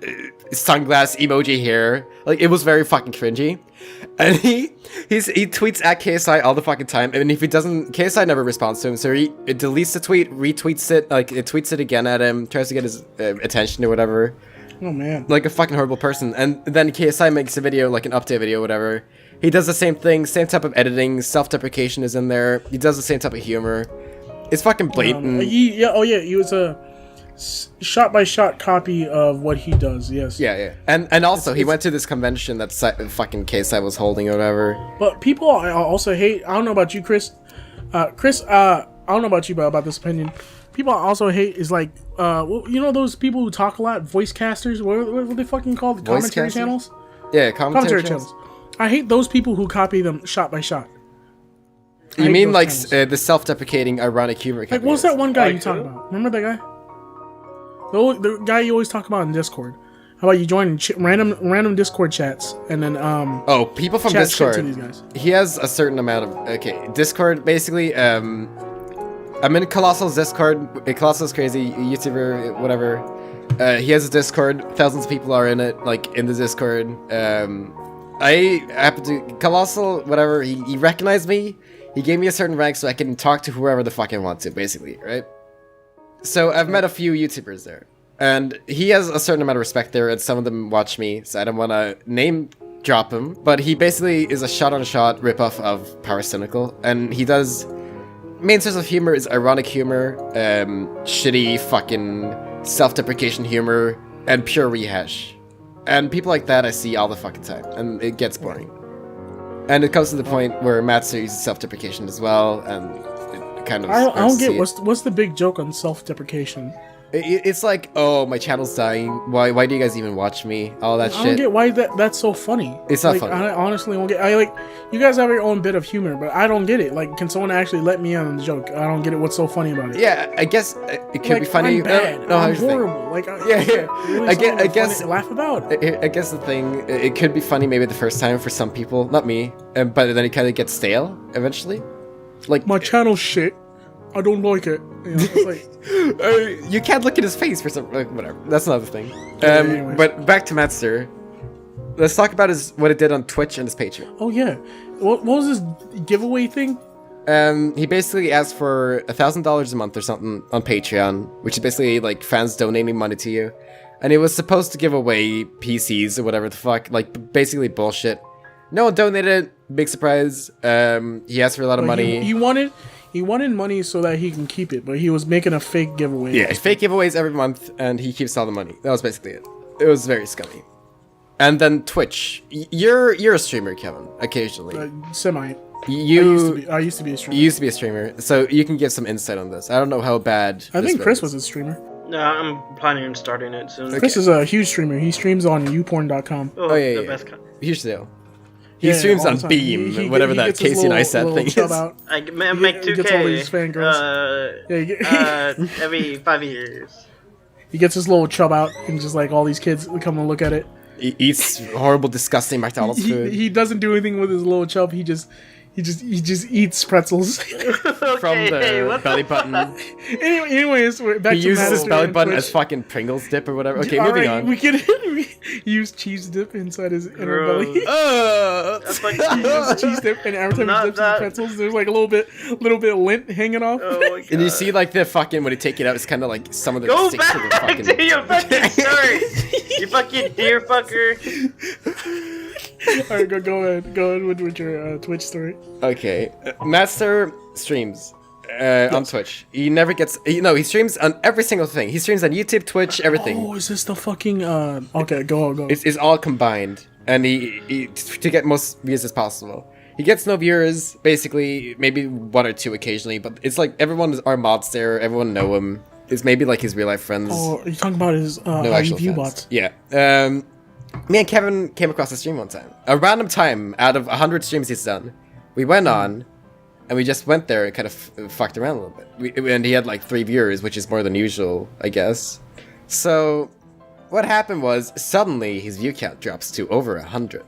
sunglass emoji here. Like it was very fucking cringy. And he tweets at KSI all the fucking time, and if he doesn't, KSI never responds to him, so he deletes the tweet, retweets it, like it tweets it again at him, tries to get his attention or whatever. Oh man. Like a fucking horrible person. And then KSI makes a video, like an update video, whatever. He does the same thing, same type of editing, self-deprecation is in there. He does the same type of humor. It's fucking blatant. He was a shot-by-shot copy of what he does, yes. Yeah. And also, he went to this convention that fucking KSI was holding or whatever. But people also hate, I don't know about you, Chris. I don't know about you, but about this opinion. People also hate is like, you know those people who talk a lot, voice casters? What are they fucking called? Voice Commentary casters? channels? Yeah, commentary channels. I hate those people who copy them shot by shot. You mean like the self-deprecating, ironic humor? Like, what's that one guy you talk about? Remember that guy? The guy you always talk about in Discord. How about you join random Discord chats and then oh, people from chat shit Discord. to these guys. He has a certain amount of Discord basically. I'm in Colossal's Discord. Colossal's crazy YouTuber, whatever. He has a Discord. Thousands of people are in it, like in the Discord. I happen to Colossal, whatever. He recognized me. He gave me a certain rank so I can talk to whoever the fuck I want to, basically, right? So I've met a few YouTubers there, and he has a certain amount of respect there, and some of them watch me, so I don't want to name drop him. But he basically is a shot-on-shot ripoff of Power Cynical, and he does main source of humor is ironic humor, shitty fucking self-deprecation humor, and pure rehash. And people like that I see all the fucking time, and it gets boring. And it comes to the point where Matsu uses self-deprecation as well, and it kind of... I don't get what's the big joke on self-deprecation? It's like, oh, my channel's dying. Why do you guys even watch me? All that shit. I don't get why that's so funny. It's not like, funny. I honestly don't get. You guys have your own bit of humor, but I don't get it. Like, can someone actually let me in on the joke? I don't get it. What's so funny about it? Yeah, I guess it could be funny. I'm bad. No, I'm here's the thing. horrible. Like, Really I guess laugh about it. I guess the thing, it could be funny maybe the first time for some people, not me, but then it kind of gets stale eventually. Like my channel's shit. I don't like it. You know, it's like, you can't look at his face for some whatever. That's not the thing. Anyways. But back to Matster. Let's talk about what it did on Twitch and his Patreon. Oh yeah, what was this giveaway thing? He basically asked for $1,000 a month or something on Patreon, which is basically like fans donating money to you, and he was supposed to give away PCs or whatever the fuck, like basically bullshit. No one donated. Big surprise. He asked for a lot of money. He wanted money so that he can keep it, but he was making a fake giveaway. Yeah, fake giveaways every month, and he keeps all the money. That was basically it. It was very scummy. And then Twitch. You're a streamer, Kevin, occasionally. Semi. I used to be a streamer. You used to be a streamer, so you can give some insight on this. I don't know how bad. I think Chris was a streamer. No, I'm planning on starting it soon. Okay. Chris is a huge streamer. He streams on youporn.com. Oh yeah, the best kind. Huge deal. He streams on Beam, whatever that Casey Neistat thing is. I make 2K. Gets all these fangirls. Every 5 years. He gets his little chub out, and just like all these kids come and look at it. He eats horrible, disgusting McDonald's food. He doesn't do anything with his little chub. He just eats pretzels from the belly button. Anyways, back he to uses his belly button Twitch. as fucking Pringles dip or whatever. Okay, moving on. We can use cheese dip inside his inner belly. That's like Cheese dip, and every time he dips in pretzels, there's like a little bit of lint hanging off. Oh my God. And you see like the fucking when you take it out, it's kind of like some of the Go sticks to the back fucking. to your fucking story. You fucking deer fucker. Alright, go ahead with your Twitch story. Okay, Master streams on Twitch. He never gets. He streams on every single thing. He streams on YouTube, Twitch, everything. Oh, is this the fucking? Okay, go. It's all combined, and he to get most views as possible. He gets no viewers, basically, maybe 1 or 2 occasionally, but it's like everyone are mods there. Everyone know him. It's maybe like his real life friends. Oh, are you talking about his No actual view fans. bots? Yeah. Me and Kevin came across a stream one time. A random time out of 100 streams he's done. We went on, and we just went there and kind of fucked around a little bit. And he had like 3 viewers, which is more than usual, I guess. So, what happened was, suddenly his view count drops to over 100.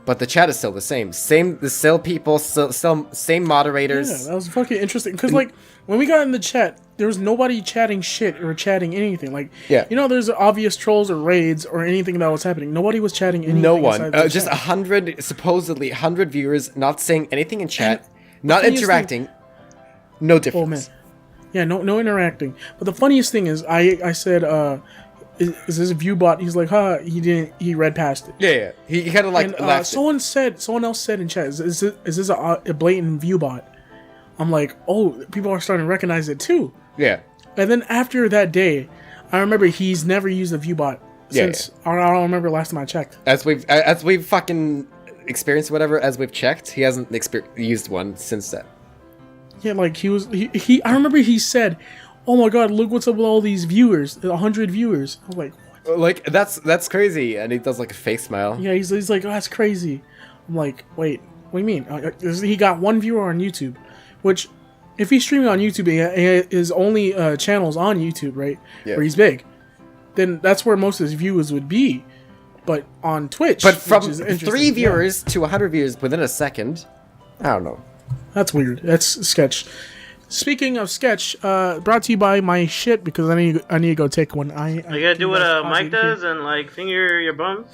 but the chat is still the same. The still people, still same moderators. Yeah, that was fucking interesting. Because, like, when we got in the chat, there was nobody chatting shit or chatting anything. Like, Yeah. you know, there's obvious trolls or raids or anything that was happening. Nobody was chatting anything. No one. inside the Just chat. 100, supposedly 100 viewers not saying anything in chat, not funniest interacting. No difference. Oh, man. Yeah, no interacting. But the funniest thing is, I said, is this a view bot? He's like, he read past it. Yeah. He kind of like And laughed. someone else said in chat, is this a blatant view bot? I'm like, oh, people are starting to recognize it too. Yeah. And then after that day, I remember he's never used a view bot since. I don't remember last time I checked. As we've fucking experienced whatever, as we've checked, he hasn't used one since then. Yeah, like he I remember he said, "Oh my god, look what's up with all these viewers, 100 viewers." I was like, what? Like that's crazy, and he does like a fake smile. Yeah, he's like, oh, that's crazy. I'm like, wait, what do you mean? He got one viewer on YouTube, which, if he's streaming on YouTube, his only channel's on YouTube, right? Yeah. Where he's big, then that's where most of his viewers would be. But on Twitch, But from which is interesting, 3 viewers to 100 viewers within a second, I don't know. that's weird. That's sketch. Speaking of sketch, brought to you by my shit because I need to go take one. You gotta do what Mike does and like finger your bum.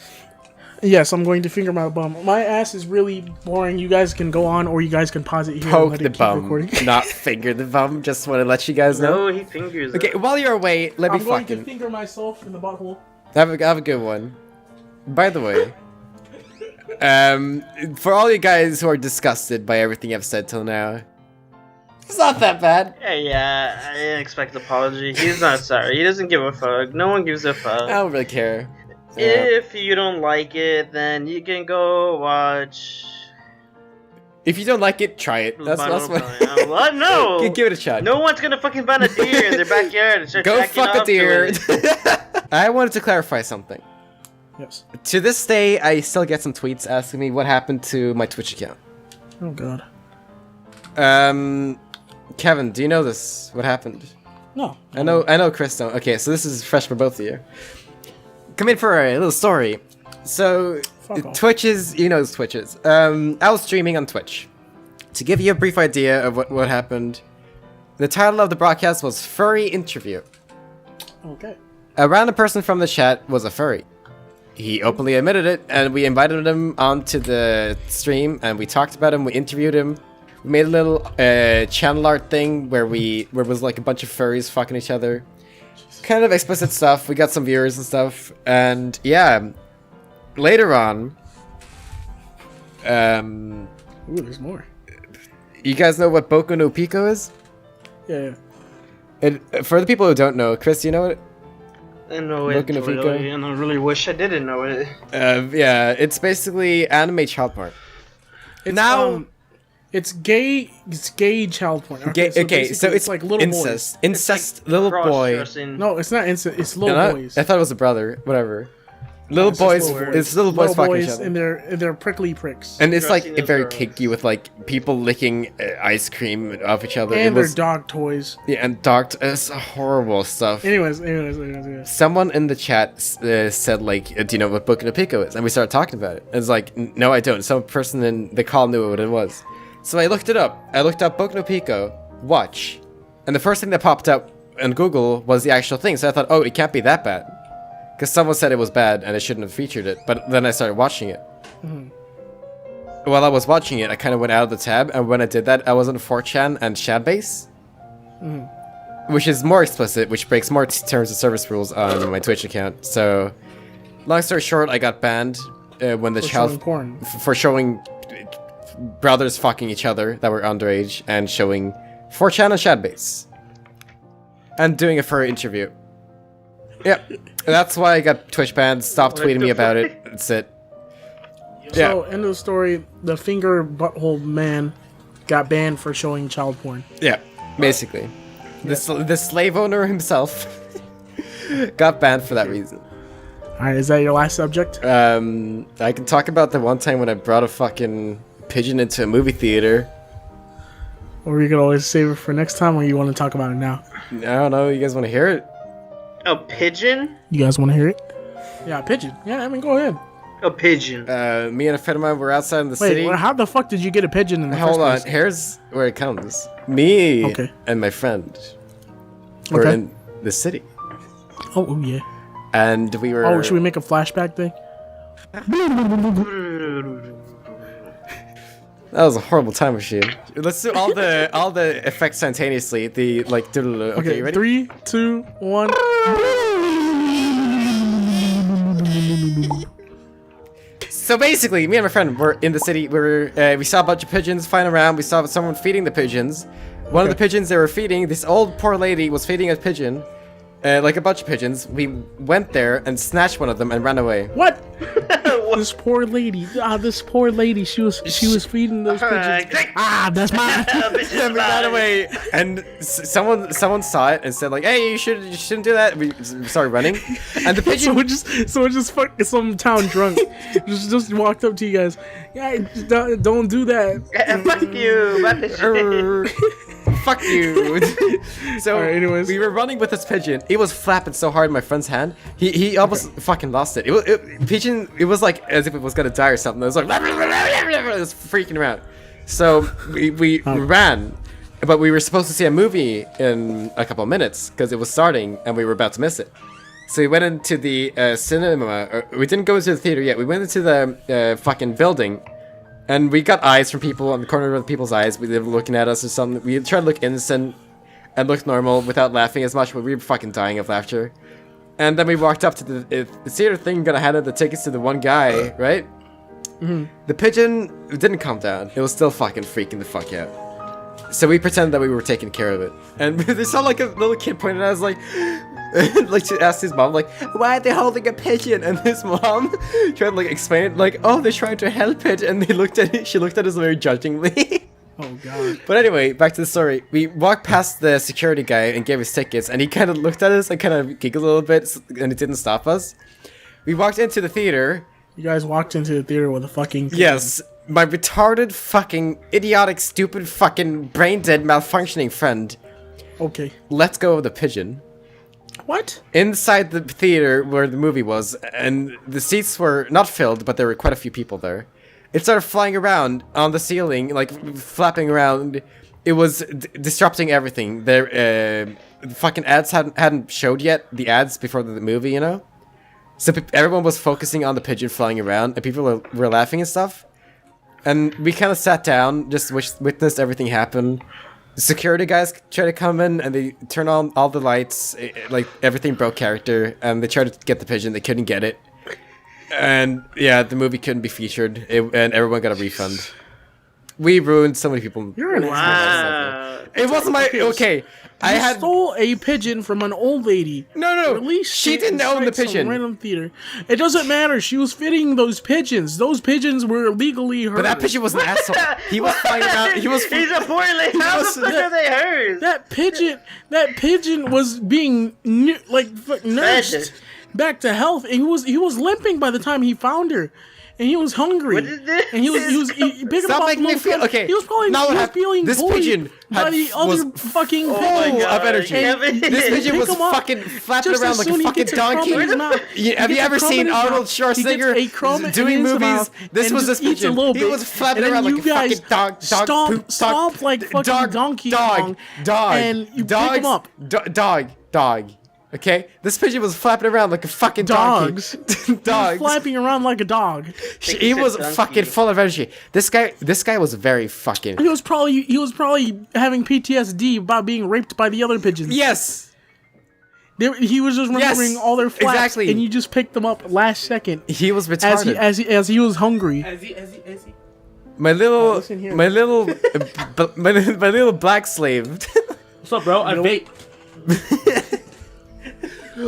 Yes, I'm going to finger my bum. My ass is really boring. You guys can go on, or you guys can pause it here. And Poke let the it keep bum, recording. not finger the bum. Just want to let you guys know. No, he fingers. Okay, while you're away, let me I'm going to fucking finger myself in the butthole. have a good one. By the way, for all you guys who are disgusted by everything I've said till now, it's not that bad. Yeah, I didn't expect an apology. He's not sorry. He doesn't give a fuck. No one gives a fuck. I don't really care. If you don't like it, then you can go watch. If you don't like it, try it. That's what. What? No. Give it a shot. No one's gonna fucking find a deer in their backyard and start Go jacking fuck a off to deer. it. I wanted to clarify something. Yes. To this day, I still get some tweets asking me what happened to my Twitch account. Oh god. Kevin, do you know this? What happened? No. I know Chris don't. Okay, so this is fresh for both of you. Come in for a little story. So, Fuck off. Twitch is, you know it's Twitch is. I was streaming on Twitch. To give you a brief idea of what happened, the title of the broadcast was Furry Interview. Okay. A random person from the chat was a furry. He openly admitted it, and we invited him onto the stream, and we talked about him, we interviewed him. We made a little channel art thing where it was like a bunch of furries fucking each other. Kind of explicit stuff. We got some viewers and stuff, and yeah. Later on, Ooh, there's more. you guys know what Boku no Pico is? Yeah. For the people who don't know, Chris, you know it? I know it Boku no Pico? really, and I really wish I didn't know it. Yeah, it's basically anime child porn. It's, Now- it's gay child porn. Okay, so basically it's like little incest. boys. Incest, little boy. Cross-dressing. No, it's not incest. It's little No, boys. I thought it was a brother. Whatever. Little It's just boys. little It's little boys fucking each other. and they're prickly pricks. And it's like Dressing as very girls. kinky with like people licking ice cream off each other. And It their was, dog toys. yeah, and dark. It's horrible stuff. Anyways. Someone in the chat said like, "Do you know what Boku no Pico is?" And we started talking about it. It's like, "No, I don't." Some person in the call knew what it was, so I looked it up. I looked up Boku no Pico watch, and the first thing that popped up on Google was the actual thing. So I thought, "Oh, it can't be that bad," because someone said it was bad and I shouldn't have featured it. But then I started watching it. While I was watching it, I kind of went out of the tab, and when I did that, I was on 4chan and Shadbase, which is more explicit, which breaks more terms of service rules on my Twitch account. So, long story short, I got banned when the For child showing porn. for showing brothers fucking each other that were underage and showing 4chan and Shadbase and doing a furry interview. Yep, that's why I got Twitch banned. Stop What tweeting me the about fuck? it. That's it. So, end of the story. The finger butthole man got banned for showing child porn. Yeah, basically. The slave owner himself got banned for that reason. Alright, is that your last subject? I can talk about the one time when I brought a fucking pigeon into a movie theater. Or you could always save it for next time, or you want to talk about it now? I don't know, you guys want to hear it? A pigeon? You guys want to hear it? Yeah, pigeon. Yeah, I mean, go ahead. A pigeon. Me and a friend of mine were outside in the city. Wait, how the fuck did you get a pigeon in the Hold first on, place? here's where it comes. Me Okay. and my friend were Okay. in the city. Oh, yeah. And we were... Oh, should we make a flashback thing? That was a horrible time machine. Let's do all the effects simultaneously. The like. Okay, you ready? 3, 2, 1. So basically, me and my friend were in the city. We saw a bunch of pigeons flying around. We saw someone feeding the pigeons. One of the pigeons they were feeding, this old poor lady was feeding a pigeon, like a bunch of pigeons. We went there and snatched one of them and ran away. What? This poor lady. This poor lady. She was feeding those pigeons. That's mine. And we ran away, and someone saw it and said like, "Hey, you shouldn't do that." We started running, and the pigeon. Someone just fucking some town drunk just walked up to you guys. Yeah, don't do that. Fuck you, my pigeon. Fuck you. So Alright, anyways. we were running with this pigeon. It was flapping so hard in my friend's hand. He almost fucking lost it. Pigeon. It was like as if it was gonna die or something. It was like it was freaking around. So we ran, but we were supposed to see a movie in a couple of minutes because it was starting and we were about to miss it. So we went into the cinema. We didn't go into the theater yet. We went into the fucking building. And we got eyes from people on the corner of people's eyes. They were looking at us or something. We tried to look innocent and look normal without laughing as much, but we were fucking dying of laughter. And then we walked up to the theater thing, gonna hand out the tickets to the one guy, right? Mm-hmm. The pigeon didn't calm down. It was still fucking freaking the fuck out. So we pretended that we were taking care of it. And they saw like a little kid pointing at us like... like to ask his mom like, why are they holding a pigeon? And his mom tried to like explain it like, oh, they're trying to help it. And they looked at it, she looked at us very judgingly. Oh god. But anyway, back to the story. We walked past the security guy and gave us tickets, and he kind of looked at us and kind of giggled a little bit, and it didn't stop us. We walked into the theater. You guys walked into the theater with a fucking pigeon. Yes, my retarded fucking idiotic stupid fucking brain dead malfunctioning friend Okay. let go of the pigeon What? inside the theater where the movie was, and the seats were not filled, but there were quite a few people there. It started flying around on the ceiling, like flapping around. It was disrupting everything. The fucking ads hadn't showed yet, the ads before the movie, you know? So everyone was focusing on the pigeon flying around, and people were laughing and stuff. And we kind of sat down, just witnessed everything happen. The security guys tried to come in, and they turned on all the lights, like everything broke character, and they tried to get the pigeon, they couldn't get it. And yeah, the movie couldn't be featured, and everyone got a refund. We ruined so many people. You're an Wow. It wasn't my... Okay, I You had... stole a pigeon from an old lady. No, Released she it didn't own the inside some pigeon. Random theater. It doesn't matter. She was feeding those pigeons. Those pigeons were legally hers. But that pigeon was an asshole. He was flying around. He's He's a poor lady. How the fuck are they hers? That pigeon was being nursed back to health, and he was limping by the time he found her, and he was hungry. What is this? And he picking Stop up making me feel... Okay, He was probably now what he was happened? feeling This bullied pigeon by had- the was other fucking full pigeon. of energy. Kevin. This pigeon Pick was him up. fucking flapping Just around as like a soon he fucking gets a crumb donkey. in his mouth, Yeah, have he you gets a ever crumb in seen his Arnold mouth, he gets Schwarzenegger a crumb in doing his movies? mouth, This and was just this eats a pigeon. little He bit, was flapping and then around like you a guys fucking dog. stomp like fucking Donkey Kong, and you pick him up. Dog. Okay, this pigeon was flapping around like a fucking Dogs. donkey. He was Dogs. flapping around like a dog. He was Donkey. fucking full of energy. This guy was very fucking... He was probably having PTSD about being raped by the other pigeons. Yes. He was just remembering all their flaps, exactly. and you just picked them up last second He was as retarded. as he was hungry. My little, listen here. my little, my little black slave. What's up, bro? I vape.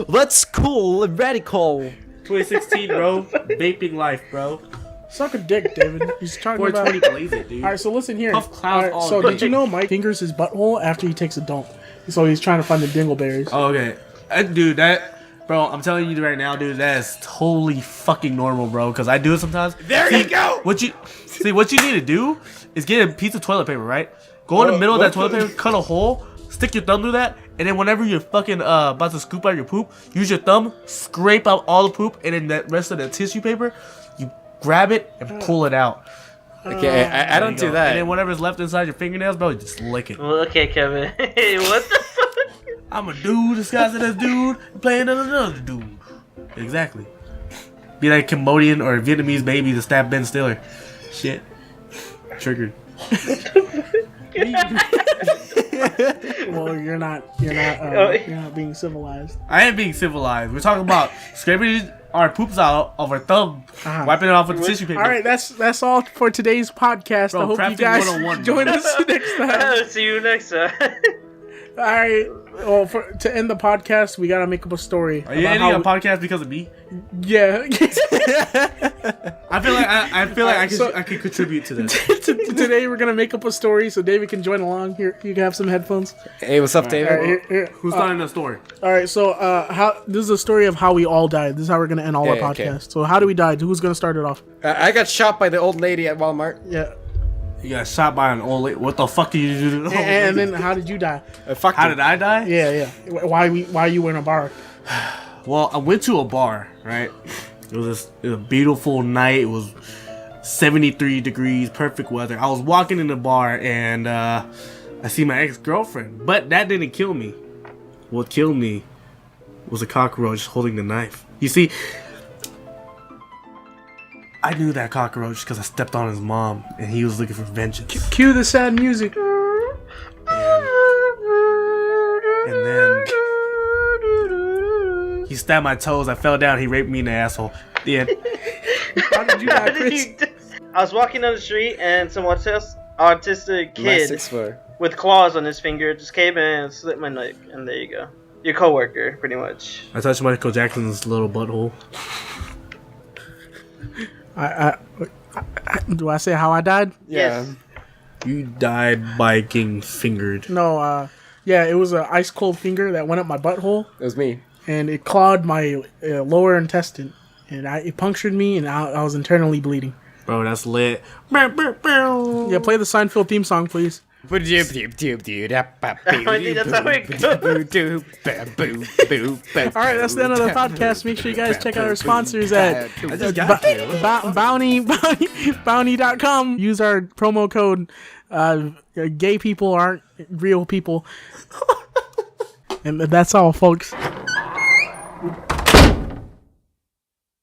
That's cool and radical. 2016, bro. Vaping life, bro. Suck a dick, David. He's talking about. 420 blaze it, dude. All right, so listen here. Puff clouds Alright, all so day. did you know Mike fingers his butthole after he takes a dump? So he's trying to find the dingleberries. Oh, okay. Dude, bro, I'm telling you right now, dude, that is totally fucking normal, bro. Because I do it sometimes. There you go. What you need to do is get a piece of toilet paper, right? Go in the middle of that toilet paper, cut a hole, stick your thumb through that, and then whenever you're fucking about to scoop out your poop, use your thumb, scrape out all the poop, and then the rest of the tissue paper, you grab it and pull it out. Okay, I don't do that. And then whatever's left inside your fingernails, bro, you just lick it. Well, okay, Kevin. Hey, what the fuck? I'm a dude disguised as dude playing another dude. Exactly. Be like Cambodian or Vietnamese baby to stab Ben Stiller. Shit. Triggered. Well, you're not being civilized. I am being civilized. We're talking about scraping our poops out of our thumb, wiping it off with tissue paper. All right, that's all for today's podcast. Bro, I hope you crafting guys 101, join us next time. See you next time. All right. Well, to end the podcast, we gotta make up a story. Are you ending a podcast because of me? Yeah. I feel like I could contribute to this. Today we're gonna make up a story so David can join along. Here, you can have some headphones. Hey, what's up, David? All right, here. Who's starting the story? All right, so this is a story of how we all died. This is how we're gonna end all our Yeah, okay. podcasts. So how do we die? Who's gonna start it off? I got shot by the old lady at Walmart. Yeah. You got shot by an old lady. What the fuck did you do to the old And lady? then how did you die? How did I die? Yeah. Why you were in a bar? Well, I went to a bar, right? It was a beautiful night. It was 73 degrees, perfect weather. I was walking in the bar and I see my ex-girlfriend, but that didn't kill me. What killed me was a cockroach holding the knife. You see, I knew that cockroach because I stepped on his mom and he was looking for vengeance. Cue the sad music. And then he stabbed my toes. I fell down. He raped me in the asshole. The end. How did you die, Chris? I was walking down the street and some autistic My kid 6'4". with claws on his finger just came in and slit my neck, and there you go. Your coworker, pretty much. I touched Michael Jackson's little butthole. Do I say how I died? Yeah. Yes. You died by getting fingered. No, yeah, it was an ice cold finger that went up my butthole, It was me. and it clawed my lower intestine, and it punctured me, and I was internally bleeding. Bro, that's lit. Yeah, play the Seinfeld theme song, please. I think that's how it goes. All right, that's the end of the podcast. Make sure you guys check out our sponsors at bounty.com. Use our promo code. Gay people aren't real people. And that's all, folks.